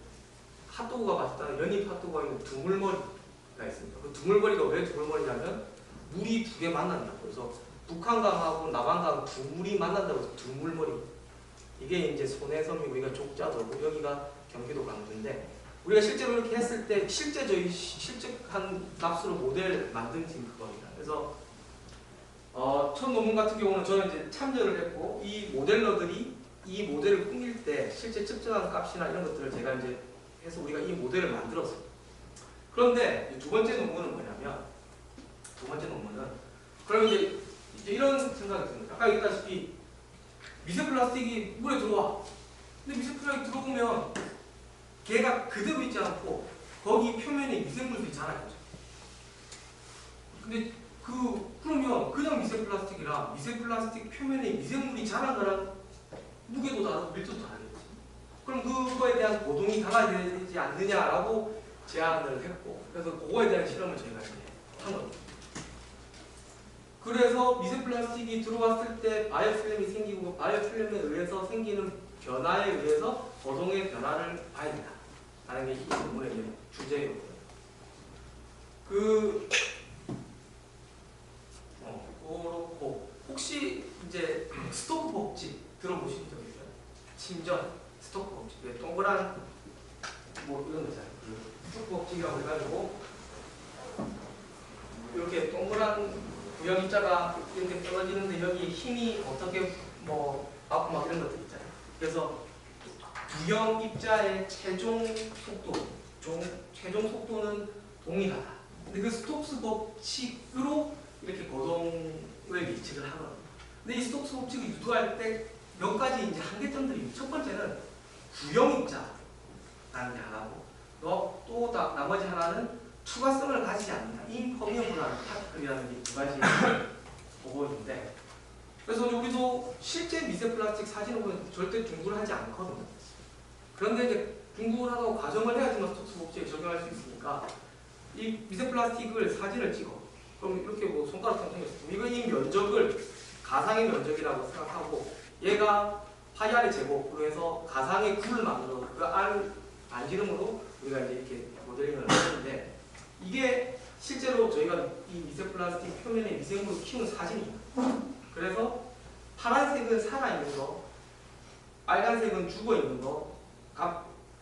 핫도그가 맛있다는 연잎 핫도그가 있는 두물머리가 있습니다. 그 두물머리가 왜 두물머리냐면 물이 두 개 만난다고. 그래서 북한강하고 남한강 두 물이 만난다고 해서 두물머리. 이게 이제 손해섬이고 우리가 족자도고 여기가 경기도 광주인데, 우리가 실제로 이렇게 했을 때 실제 저희 실측한 납수로 모델 만든 지금 그겁니다. 그래서 첫 논문 같은 경우는 저는 이제 참여를 했고, 이 모델러들이 이 모델을 꾸밀 때 실제 측정한 값이나 이런 것들을 제가 이제 해서 우리가 이 모델을 만들었어요. 그런데 두 번째 논문은 뭐냐면, 그러면 이제 이런 생각이 듭니다. 아까 얘기했다시피 미세 플라스틱이 물에 들어와. 근데 미세 플라스틱 들어오면 걔가 그대로 있지 않고 거기 표면에 미생물들이 자라겠죠. 근데 그러면 그냥 미세 플라스틱이랑 미세 플라스틱 표면에 미생물이 자란 거랑 무게도 다르고 밀도도 다르겠지. 그럼 그거에 대한 고동이 달라지지 않느냐라고 제안을 했고, 그래서 그거에 대한 실험을 저희가 이제 한 겁니다. 그래서 미세 플라스틱이 들어왔을 때 바이오필름이 생기고 바이오필름에 의해서 생기는 변화에 의해서 고동의 변화를 봐야 된다 라는 게 이 논문의 주제였고요. 그렇고 혹시 이제 스토크 법칙 들어보신 적 있어요? 침전 스토크 법칙. 동그란 뭐 이런 거 있잖아요. 스토크 법칙이라고 해가지고 이렇게 동그란 구형 입자가 이렇게 떨어지는데 여기 힘이 어떻게 뭐 받고 막 이런 것들 있잖아요. 그래서 구형 입자의 최종 속도는 동일하다. 근데 그 스톡스 법칙으로 이렇게 고동을 예측을 하거든요. 근데 이 스톡스 법칙을 유도할 때 몇 가지 이제 한계점들이 있는데, 첫 번째는 구형 입자라는 게 하나고, 또 나머지 하나는 추가성을 가지지 않는다. 임퍼미어블한 파티클이라는 게 두 가지 보고 있는데, 그래서 우리도 실제 미세 플라스틱 사진을 보면 절대 중구를 하지 않거든요. 그런데 이제 중구를 하고 가정을 해야지만 스톡스 법칙에 적용할 수 있으니까 이 미세 플라스틱을 사진을 찍어. 그럼 이렇게 뭐 손가락처럼 생겼어요. 이거 이 면적을 가상의 면적이라고 생각하고, 얘가 파이알의 제곱으로 해서 가상의 굴을 만들어 그 안지름으로 우리가 이제 이렇게 모델링을 하는데, 이게 실제로 저희가 이 미세 플라스틱 표면에 미생물을 키운 사진입니다. 그래서 파란색은 살아있는 거, 빨간색은 죽어있는 거,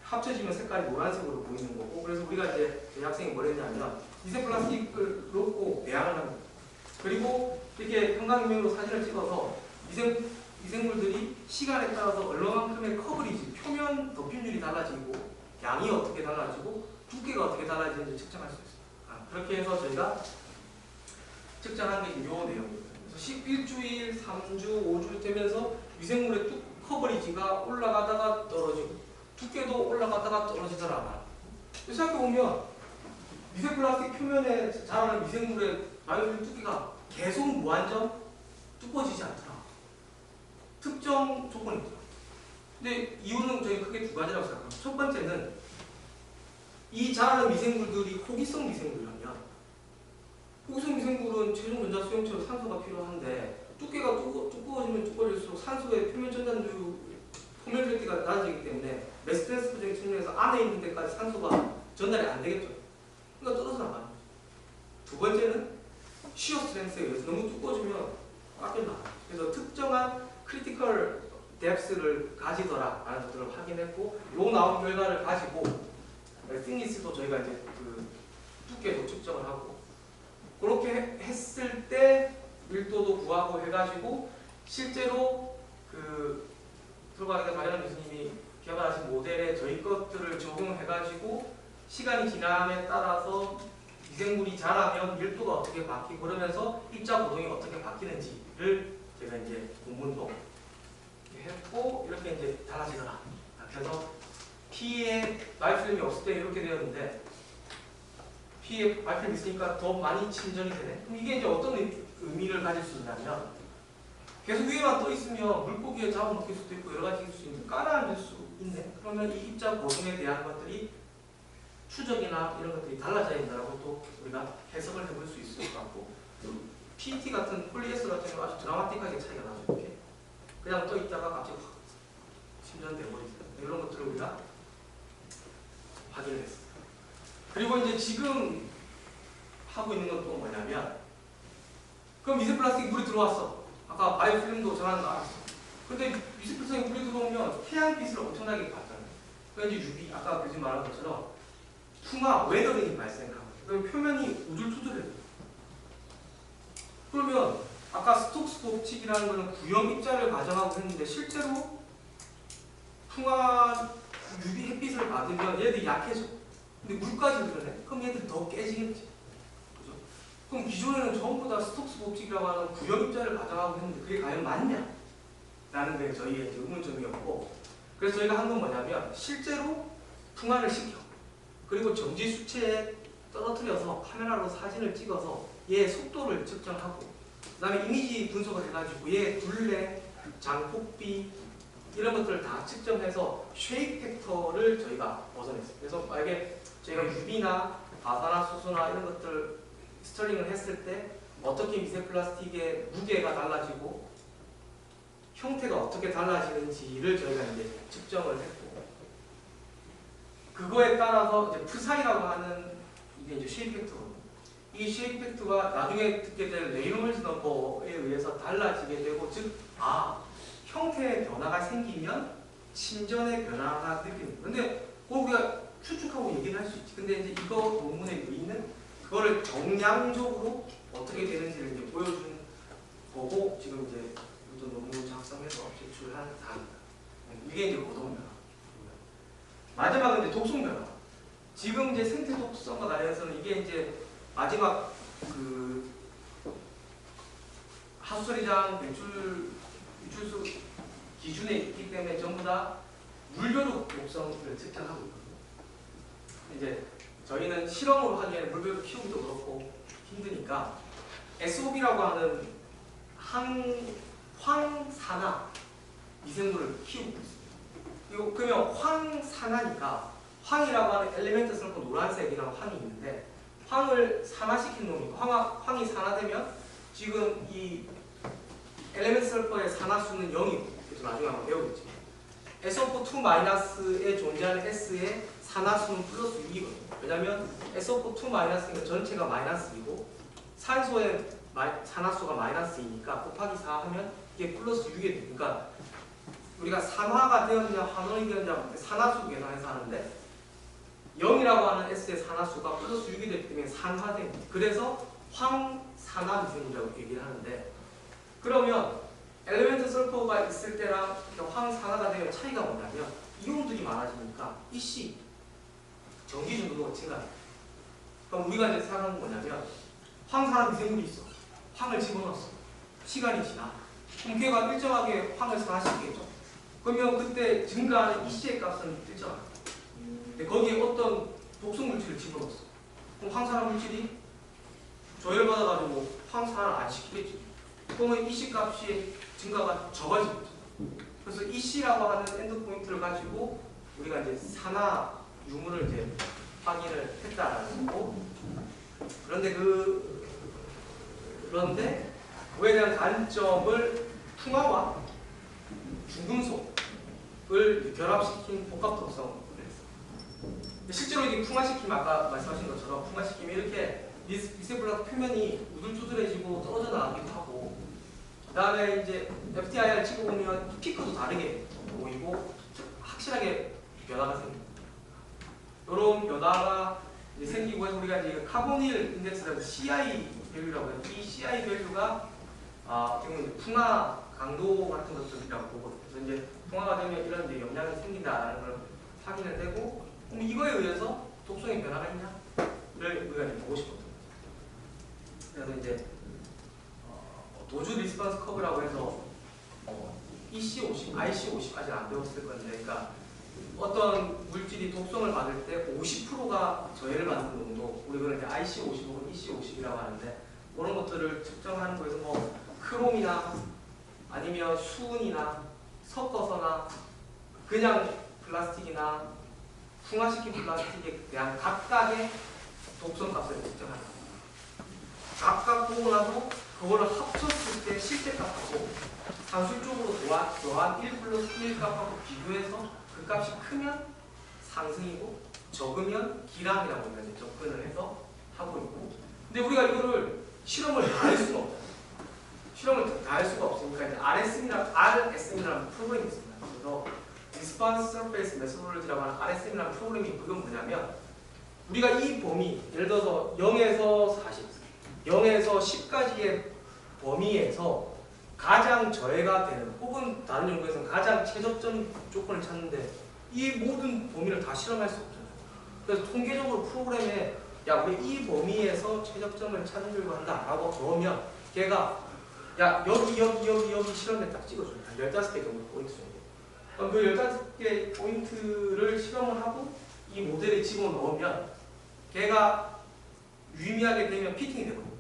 합쳐지면 색깔이 노란색으로 보이는 거고, 그래서 우리가 이제 저희 학생이 뭘 했냐면 미세 플라스틱을 넣고 배양을 합니다. 그리고 이렇게 형광등으로 사진을 찍어서 미생물들이 시간에 따라서 얼마만큼의 커버리지, 표면 덮임률이 달라지고 양이 어떻게 달라지고 두께가 어떻게 달라지는지 측정할 수 있어요. 그렇게 해서 저희가 측정한 게 이 내용입니다. 그래서 11주일, 3주, 5주 되면서 미생물의 커버리지가 올라가다가 떨어지고 두께도 올라가다가 떨어지더라. 생각해보면 미세 플라스틱 표면에 자라는 미생물의 바이오필름 두께가 계속 무한정 두꺼워지지 않더라. 특정 조건이 있더라. 근데 이유는 저희 크게 두 가지라고 생각합니다. 첫 번째는 이 자라는 미생물들이 호기성 미생물이라면, 호기성 미생물은 최종 전자 수용체로 산소가 필요한데 두께가 두꺼워지면 두꺼워질수록 산소의 표면 전단율, 표면 절대가 낮아지기 때문에 매스 트랜스퍼적인 측면에서 안에 있는 데까지 산소가 전달이 안 되겠죠. 그러니까 떨어져 나가는 거죠. 두 번째는 시어 스트렝스에 의해서 너무 두꺼워지면 깎여 나가요. 그래서 특정한 크리티컬 뎁스를 가지더라라는 것들을 확인했고, 요 나온 결과를 가지고 띵리스도 저희가 이제 그 두께도 측정을 하고, 그렇게 했을 때 밀도도 구하고 해가지고 실제로 그 프로바이더 가려는 교수님이 개발하신 모델에 저희 것들을 적용해가지고 시간이 지남에 따라서 미생물이 자라면 밀도가 어떻게 바뀌고 그러면서 입자 고동이 어떻게 바뀌는지를 제가 이제 논문도 했고, 이렇게 이제 달라지더라. 그래서 P에 바이오필름이 없을 때 이렇게 되었는데 P에 바이오필름이 있으니까 더 많이 침전이 되네. 그럼 이게 이제 어떤 의미를 가질 수 있냐면, 계속 위에만 떠 있으면 물고기에 잡아먹힐 수도 있고 여러 가지 있을 수 있는데 깔아앉을 수 있네. 그러면 이 입자 고동에 대한 것들이 추적이나 이런 것들이 달라져야 된다라고 또 우리가 해석을 해볼 수 있을 것 같고, PET 같은 폴리에스터 같은 경우 아주 드라마틱하게 차이가 나죠. 이렇게 그냥 떠 있다가 갑자기 확 침전돼 버리죠. 이런 것들을 우리가 확인을 했습니다. 그리고 이제 지금 하고 있는 건 또 뭐냐면, 그럼 미세 플라스틱 물이 들어왔어. 아까 바이오필름도 전하는 거 알았어. 근데 미세 플라스틱 물이 들어오면 태양빛을 엄청나게 받잖아요. 그러니까 이제 UV, 아까 교수님 말한 것처럼 풍화, 웨더링이 발생하고, 그럼 표면이 우줄투줄해요. 그러면 아까 스톡스 법칙이라는 거는 구형 입자를 가정하고 했는데 실제로 풍화, UV 햇빛을 받으면 얘들이 약해져. 근데 물까지 그러네. 그럼 얘들이 더 깨지겠지. 그죠? 그럼 기존에는 전부 다 스톡스 법칙이라고 하는 구형 입자를 가정하고 했는데 그게 과연 맞냐? 라는 게 저희의 이제 의문점이었고, 그래서 저희가 한 건 뭐냐면 실제로 풍화를 시켜 그리고 정지 수체에 떨어뜨려서 카메라로 사진을 찍어서 얘의 속도를 측정하고 그 다음에 이미지 분석을 해가지고 얘의 둘레, 장폭비 이런 것들을 다 측정해서 쉐입 팩터를 저희가 벗어냈어요. 그래서 만약에 저희가 UV나 가산화수소나 이런 것들 스터링을 했을 때 어떻게 미세 플라스틱의 무게가 달라지고 형태가 어떻게 달라지는지를 저희가 이제 측정을 했고, 그거에 따라서 이제 푸사이라고 하는 이게 이제 쉐입 팩터거든요. 이 쉐입 팩터가 나중에 듣게 될 레이놀즈 넘버에 의해서 달라지게 되고, 즉 형태의 변화가 생기면 침전의 변화가 느껴집니다. 근데 우리가 추측하고 얘기를 할 수 있지. 근데 이제 이거 논문의 의의는 그거를 정량적으로 어떻게 되는지를 이제 보여준 거고, 지금 이제 어떤 논문 작성해서 제출한 사항입니다. 이게 이제 고동 변화. 마지막은 이제 독성 변화. 지금 이제 생태 독성과 관련해서는 이게 이제 마지막 그 하수처리장 배출수 기준에 있기 때문에 전부 다 물벼룩 독성을 측정하고 있거든요. 이제 저희는 실험으로 하기에는 물벼룩 키우기도 그렇고 힘드니까 SOB라고 하는 황산화 미생물을 키우고 있습니다. 이거 그러면 황산화니까 황이라고 하는 엘리멘트 설포 노란색이라는 황이 있는데, 황을 산화시킨 놈이 황이 산화되면 지금 이 엘리멘트 설포의 산화수는 0이고, 그래서 나중에 한번 배우겠지. SO4-2-에 존재하는 S의 산화수는 플러스 6이거든요. 왜냐하면 SO4-2- 전체가 마이너스이고 산소의 산화수가 마이너스이니까 곱하기 4 하면 이게 플러스 6이 돼요. 그러니까 우리가 산화가 되었냐 환원이 되었냐 산화수 계산해서 하는데 0이라고 하는 S의 산화수가 플러스 6이 되기 때문에 산화됩니다. 그래서 황산화 미생물이라고 얘기를 하는데, 그러면 엘리멘트 설포가 있을 때랑 황산화가 되면 차이가 뭐냐면 이온들이 많아지니까 EC 전기 중도가 증가해요. 그럼 우리가 이제 생각하는 건 뭐냐면 황산화 미생물이 있어. 황을 집어넣었어. 시간이 지나. 그럼 걔가 일정하게 황을 산화시키겠죠. 그러면 그때 증가하는 EC의 값은 일정하다. 근데 거기에 어떤 독성 물질을 집어넣었어. 그럼 황산화 물질이 조열받아가지고 황산화를 안 시키겠지. 그러면 EC 값이 증가가 적어지겠죠. 그래서 EC라고 하는 엔드 포인트를 가지고 우리가 이제 산화 유무를 이제 확인을 했다라는 거고, 그런데 그에 대한 단점을 풍화와 중금속을 결합시킨 복합 독성을 했어요. 실제로 이게 풍화시키면 아까 말씀하신 것처럼 풍화시키면 이렇게 미세블락 표면이 우들두들해지고 떨어져 나가기도 하고, 그 다음에 이제 FTIR 치고 보면 피크도 다르게 보이고 확실하게 변화가 생깁니다. 이런 변화가 이제 생기고 해서 우리가 이제 카보닐 인덱스라고 CI 밸류라고 해요. 이 CI 밸류가 지금 풍화 강도 같은 것들이라고 보거든요. 그래서 이제 풍화가 되면 이런 이제 영향이 생긴다라는 걸 확인을 되고, 그럼 이거에 의해서 독성의 변화가 있냐를 우리가 이제 보고 싶거든요. 그래서 이제 도주 리스폰스 커브라고 해서 EC50, IC50 아직 안 배웠을 건데, 그러니까 어떤 물질이 독성을 받을 때 50%가 저해를 받는 정도, 우리 그걸 이제 IC50 혹은 EC50이라고 하는데, 그런 것들을 측정하는 거에서 뭐 크롬이나 아니면 수은이나 섞어서나 그냥 플라스틱이나 풍화시킨 플라스틱에 대한 각각의 독성 값을 측정한다. 각각 보고 나서 그거를 합쳤을 때 실제 값하고 산술적으로 더한 1 플러스 1 값하고 비교해서 그 값이 크면 상승이고 적으면 기량이라고 우리가 이제 접근을 해서 하고 있고, 근데 우리가 이거를 실험을 다 할 수가 없어요. 실험을 다 할 수가 없으니까 이제 RSM이라는 프로그램이 있습니다. 그래서 Response Surface Methodology라고 하는 RSM이라는 프로그램이 있고, 그건 뭐냐면 우리가 이 범위, 예를 들어서 0에서 40, 0에서 10까지의 범위에서 가장 저해가 되는, 혹은 다른 연구에서는 가장 최저점 조건을 찾는데 이 모든 범위를 다 실험할 수 없잖아요. 그래서 통계적으로 프로그램에 야 우리 이 범위에서 최저점을 찾으려고 한다 라고 그러면 걔가 야 여기 실험에 딱 찍어줘요. 한 15개 정도 포인트 정도. 그럼 그 15개 포인트를 실험을 하고 이 모델에 집어넣으면 걔가 유의미하게 되면 피팅이 되거든요.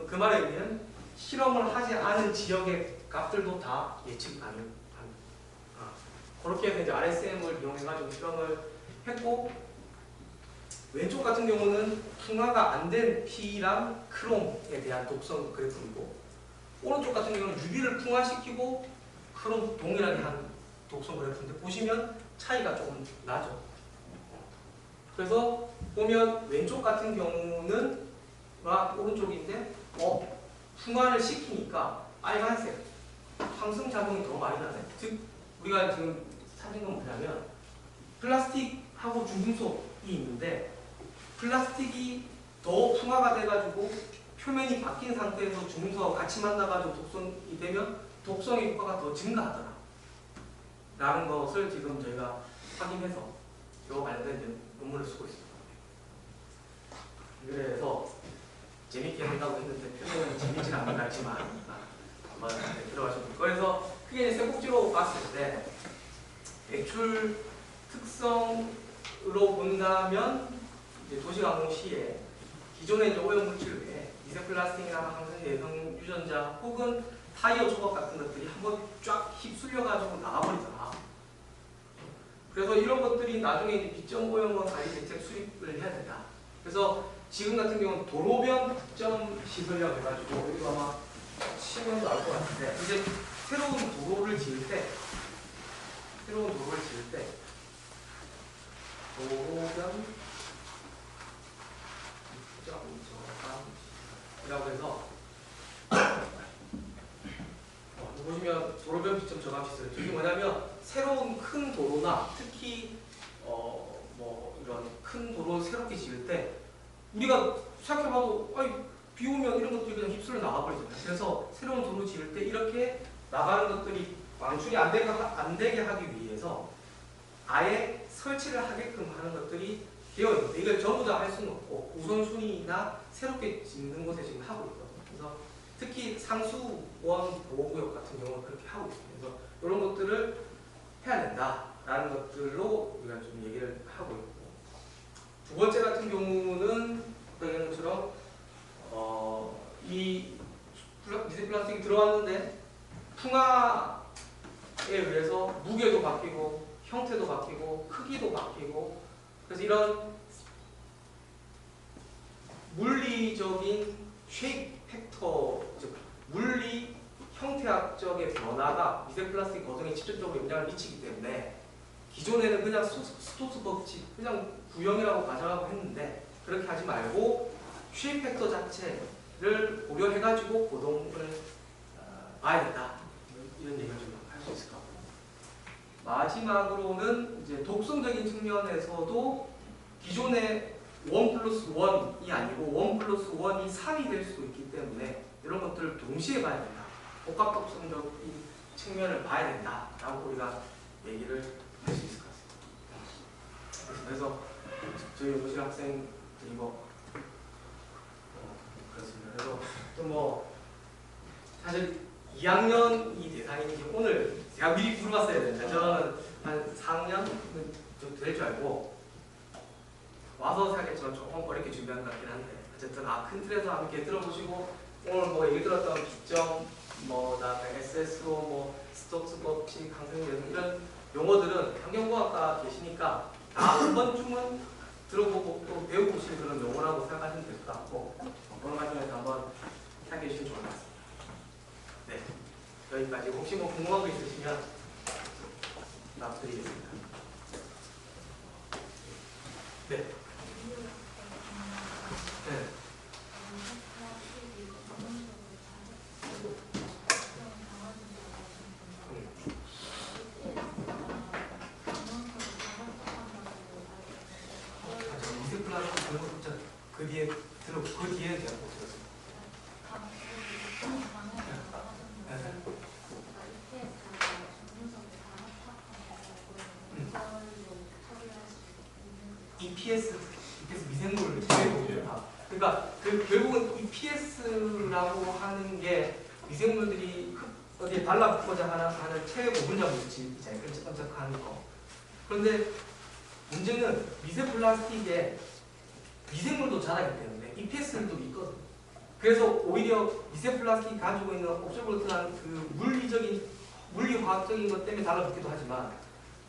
그 말의 의미는 실험을 하지 않은 지역의 값들도 다 예측 가능합니다. 그렇게 해서 이제 RSM을 이용해가지고 실험을 했고, 왼쪽 같은 경우는 풍화가 안 된 P랑 크롬에 대한 독성 그래프이고, 오른쪽 같은 경우는 UV를 풍화시키고 크롬 동일하게 한 독성 그래프인데 보시면 차이가 조금 나죠. 그래서 보면 왼쪽 같은 경우는 오른쪽인데 풍화를 시키니까 빨간색 황성 작용이 더 많이 나네. 즉 우리가 지금 사진을 보면 플라스틱하고 중금속이 있는데 플라스틱이 더 풍화가 돼가지고 표면이 바뀐 상태에서 중금속하고 같이 만나가지고 독성이 되면 독성의 효과가 더 증가하더라 라는 것을 지금 저희가 확인해서 이거 관련된 논문을 쓰고 있습니다. 그래서 재밌게 한다고 했는데 표정은 재밌진 않은 것 같지만 한번 들어가시면 돼요. 그래서 크게 세 꼭지로 봤을 때 배출 특성으로 본다면 이제 도시가공 시에 기존의 이제 오염물질 외에 미세 플라스틱이나 항상 예성 유전자 혹은 타이어 조각 같은 것들이 한번 쫙 휩쓸려가지고 나가버리잖아. 그래서 이런 것들이 나중에 이제 비점 오염원 관리 대책 수립을 해야 된다. 그래서 지금 같은 경우는 도로변 득점 시설이라고 해가지고 여기도 아마 치면 나올 것 같은데 이제 새로운 도로를 지을 때 도로변 득점이라고 해서 보시면 도로변 득점 저감 시설 이게 뭐냐면 새로운 큰 도로나 특히 뭐 이런 큰 도로 새롭게 지을 때 우리가 생각해봐도 비 오면 이런 것들이 그냥 휩쓸려 나가버리잖아요. 그래서 새로운 도로 지을 때 이렇게 나가는 것들이 방출이 안 되게 하기 위해서 아예 설치를 하게끔 하는 것들이 되어 있는데 이걸 전부 다 할 수는 없고 우선순위나 새롭게 짓는 곳에 지금 하고 있거든요. 그래서 특히 상수원 보호구역 같은 경우는 그렇게 하고 있습니다. 그래서 이런 것들을 해야 된다라는 것들로 우리가 좀 얘기를 하고 있고, 두 번째 같은 경우는 아까 것처럼 이 미세 플라스틱이 들어왔는데 풍화에 의해서 무게도 바뀌고 형태도 바뀌고 크기도 바뀌고 그래서 이런 물리적인 쉐입 팩터, 즉 물리 형태학적의 변화가 미세 플라스틱 거동에 직접적으로 영향을 미치기 때문에 기존에는 그냥 스토스 법칙, 그냥 구형이라고 가정하고 했는데 그렇게 하지 말고 쉐입 팩터 자체를 고려해가지고 고동을 봐야 된다. 이런 얘기를 좀 할 수 있을 것 같고, 마지막으로는 이제 독성적인 측면에서도 기존의 1+1이 아니고 1+1이 3이 될 수도 있기 때문에 이런 것들을 동시에 봐야 된다. 복합 독성적인 측면을 봐야 된다라고 우리가 얘기를 할 수 있을 것 같습니다. 그래서 저희 연구실 학생 이거 그렇습니다. 그래서 또 뭐 사실 2학년이 대상인지 오늘 제가 미리 물어봤어야 되는데 저는 한 4학년 정도 될 줄 알고 와서 생각했지만 조금 어렵게 준비한 것 같긴 한데 어쨌든 큰 틀에서 함께 들어보시고 오늘 뭐 얘기 들었던 비점 그다음에 SSO 스톡스 법칙 항생제성 이런 용어들은 환경공학과 계시니까 다 한 번쯤은 들어보고 또 배워보시는 그런 용어라고 생각하시면 될 것 같고 그런 과정에서 한번 생각해 주시면 좋을 것 같습니다. 네, 여기까지. 혹시 뭐 궁금한 거 있으시면 답드리겠습니다. 네. 네. 미세 플라스틱 그런 거 있잖아요. 그 뒤에 제가 못 들었습니다. EPS 미생물 그러니까 결국은 EPS라고 하는 게 미생물들이 어디에 달라붙고자 하는 최고 분자 물질 있잖아요. 끈적끈적한 거. 그런데 문제는 미세 플라스틱에 미생물도 자라기 때문에 EPS들도 있거든요. 그래서 오히려 미세 플라스틱이 가지고 있는 옵저버트한 그 물리화학적인 것 때문에 달라붙기도 하지만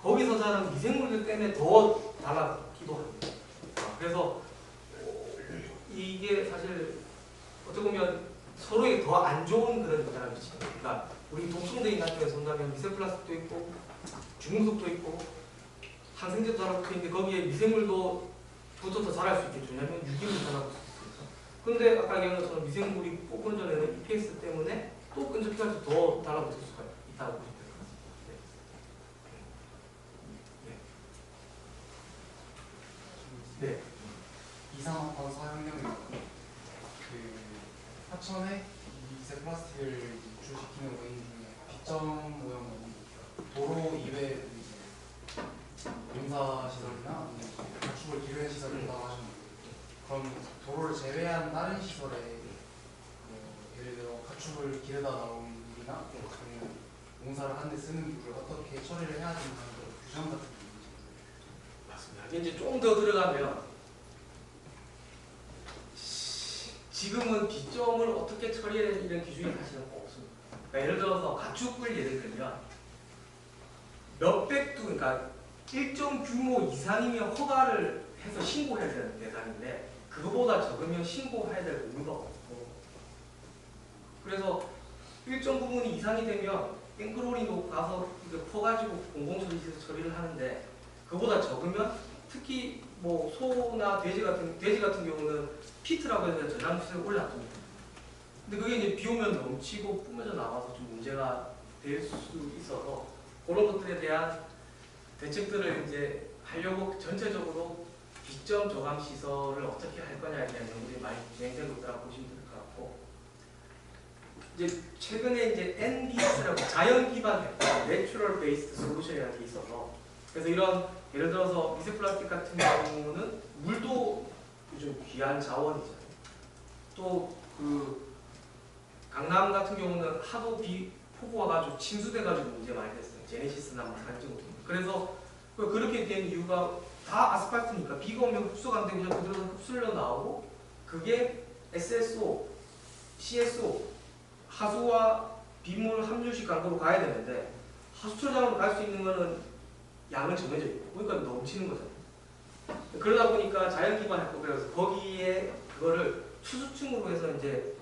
거기서 자란 미생물들 때문에 더 달라붙기도 합니다. 그래서 이게 사실 어떻게 보면 서로에게 더 안 좋은 그런 영향을 미치는 거예요. 그러니까 우리 독성적인 활동에서 본다면 미세 플라스틱도 있고 중금속도 있고 항생제도 자라고 있는데 거기에 미생물도 붙어서 자랄 수 있겠죠. 왜냐하면 유기물이 자라고 있으니까. 그런데 아까 얘기한 것처럼 미생물이 뽑은전에는 EPS 때문에 또 끈적해서 더 달라붙을 수가 있다고 보시면 될 것 같습니다. 네. 이산화탄소 사용량이 그 하천에 미세 플라스틱을 유출시키는 원인 중에 빗점 모형 원인, 도로 이외 공사시설이나 가축을 기르는 시설을 한다고 하셨는데 그럼 도로를 제외한 다른 시설에 예를 들어 가축을 기르다 나온 물이나 아니면 공사를 하는데 쓰는 물을 어떻게 처리를 해야 되는 그런 규정 같은 게 있는지. 맞습니다. 이제 좀 더 들어가면 지금은 빗점을 어떻게 처리해야 되는 이런 기준이 사실은 없습니다. 그러니까 예를 들어서 가축을 예를 들면 몇백 두, 그러니까 일정 규모 이상이면 허가를 해서 신고해야 되는 대상인데 그거보다 적으면 신고해야 될 의무가 없고 그래서 일정 부분이 이상이 되면 땡크로리로 가서 이거 퍼가지고 공공처리실에서 처리를 하는데 그보다 적으면 특히 뭐 소나 돼지 같은 경우는 피트라고 해서 저장시설에 올라갑니다. 근데 그게 이제 비 오면 넘치고 뿜어져 나와서 좀 문제가 될 수 있어서 그런 것들에 대한 대책들을 이제 하려고 전체적으로 빗점 저감 시설을 어떻게 할 거냐에 대한 연구들이 많이 진행되고 있다고 보시면 될 것 같고 이제 최근에 이제 NBS라고 자연 기반 해법, Natural Based Solution이라는 게 있어서 그래서 이런 예를 들어서 미세 플라스틱 같은 경우는 물도 요즘 귀한 자원이잖아요. 또 그 강남 같은 경우는 하도 폭우가 가지고 침수돼가지고 문제 많이 됐어요. 제네시스나 마찬가지로. 그래서 그렇게 된 이유가 다 아스팔트니까 비가 오면 흡수가 안 되고 그냥 그대로 흡수로 나오고 그게 SSO, CSO 하수와 빗물 함유식 강도로 가야 되는데 하수처장으로 갈 수 있는 거는 양은 정해져 있고 그러니까 넘치는 거잖아요. 그러다 보니까 자연 기반 했고 그래서 거기에 그거를 추수층으로 해서 이제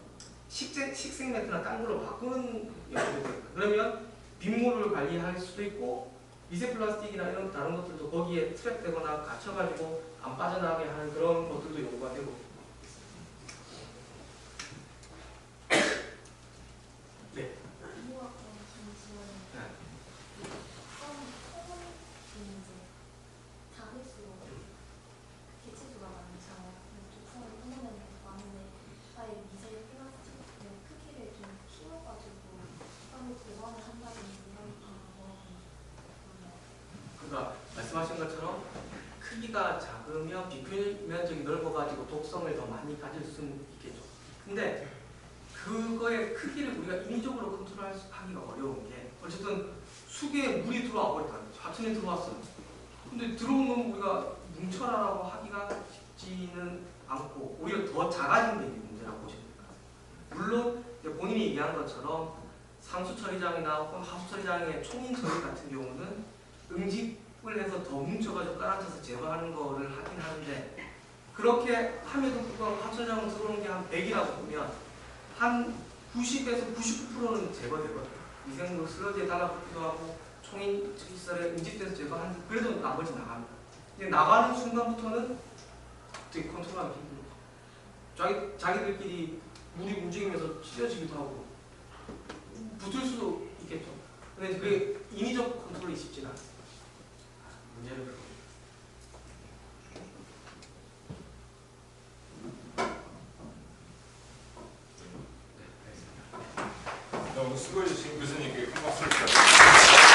식생 매트나 딴 걸로 바꾸는 연구도 돼요. 그러면 빗물을 관리할 수도 있고 미세 플라스틱이나 이런 다른 것들도 거기에 트랩되거나 갇혀가지고 안 빠져나가게 하는 그런 것들도 연구가 되고 네. 그러니까 말씀하신 것처럼 크기가 작으면 비표면적이 넓어가지고 독성을 더 많이 가질 수는 있겠죠. 근데 그거의 크기를 우리가 인위적으로 컨트롤하기가 어려운 게 어쨌든 수계에 물이 들어와 버렸다. 하천에 들어왔어요. 근데 들어오면 우리가 뭉쳐라라고 하기가 쉽지는 않고 오히려 더 작아지는 게 문제라고 보시면 됩니다. 물론 본인이 얘기한 것처럼 상수처리장이나 혹은 하수처리장의 총인 처리 같은 경우는 응집을 해서 더 뭉쳐가지고 깔아쳐서 제거하는 거를 하긴 하는데 그렇게 함에도 불구하고 하수처리장으로 들어오는 게 한 100이라고 보면 한 90에서 99%는 제거되거든요. 미생물 슬러지에 달라붙기도 하고 총인 시설에 응집돼서 제거하는데 그래도 나머지 나갑니다. 근데 나가는 순간부터는 되게 컨트롤하기 힘들죠. 자기들끼리 물이 움직이면서 찢어지기도 하고 붙을 수도 있겠죠. 근데 그게 인위적 컨트롤이 쉽지는 않습니다. 문제는 그렇죠. 네, 오늘 수고해주신 교수님께 큰 박수를 부탁드립니다.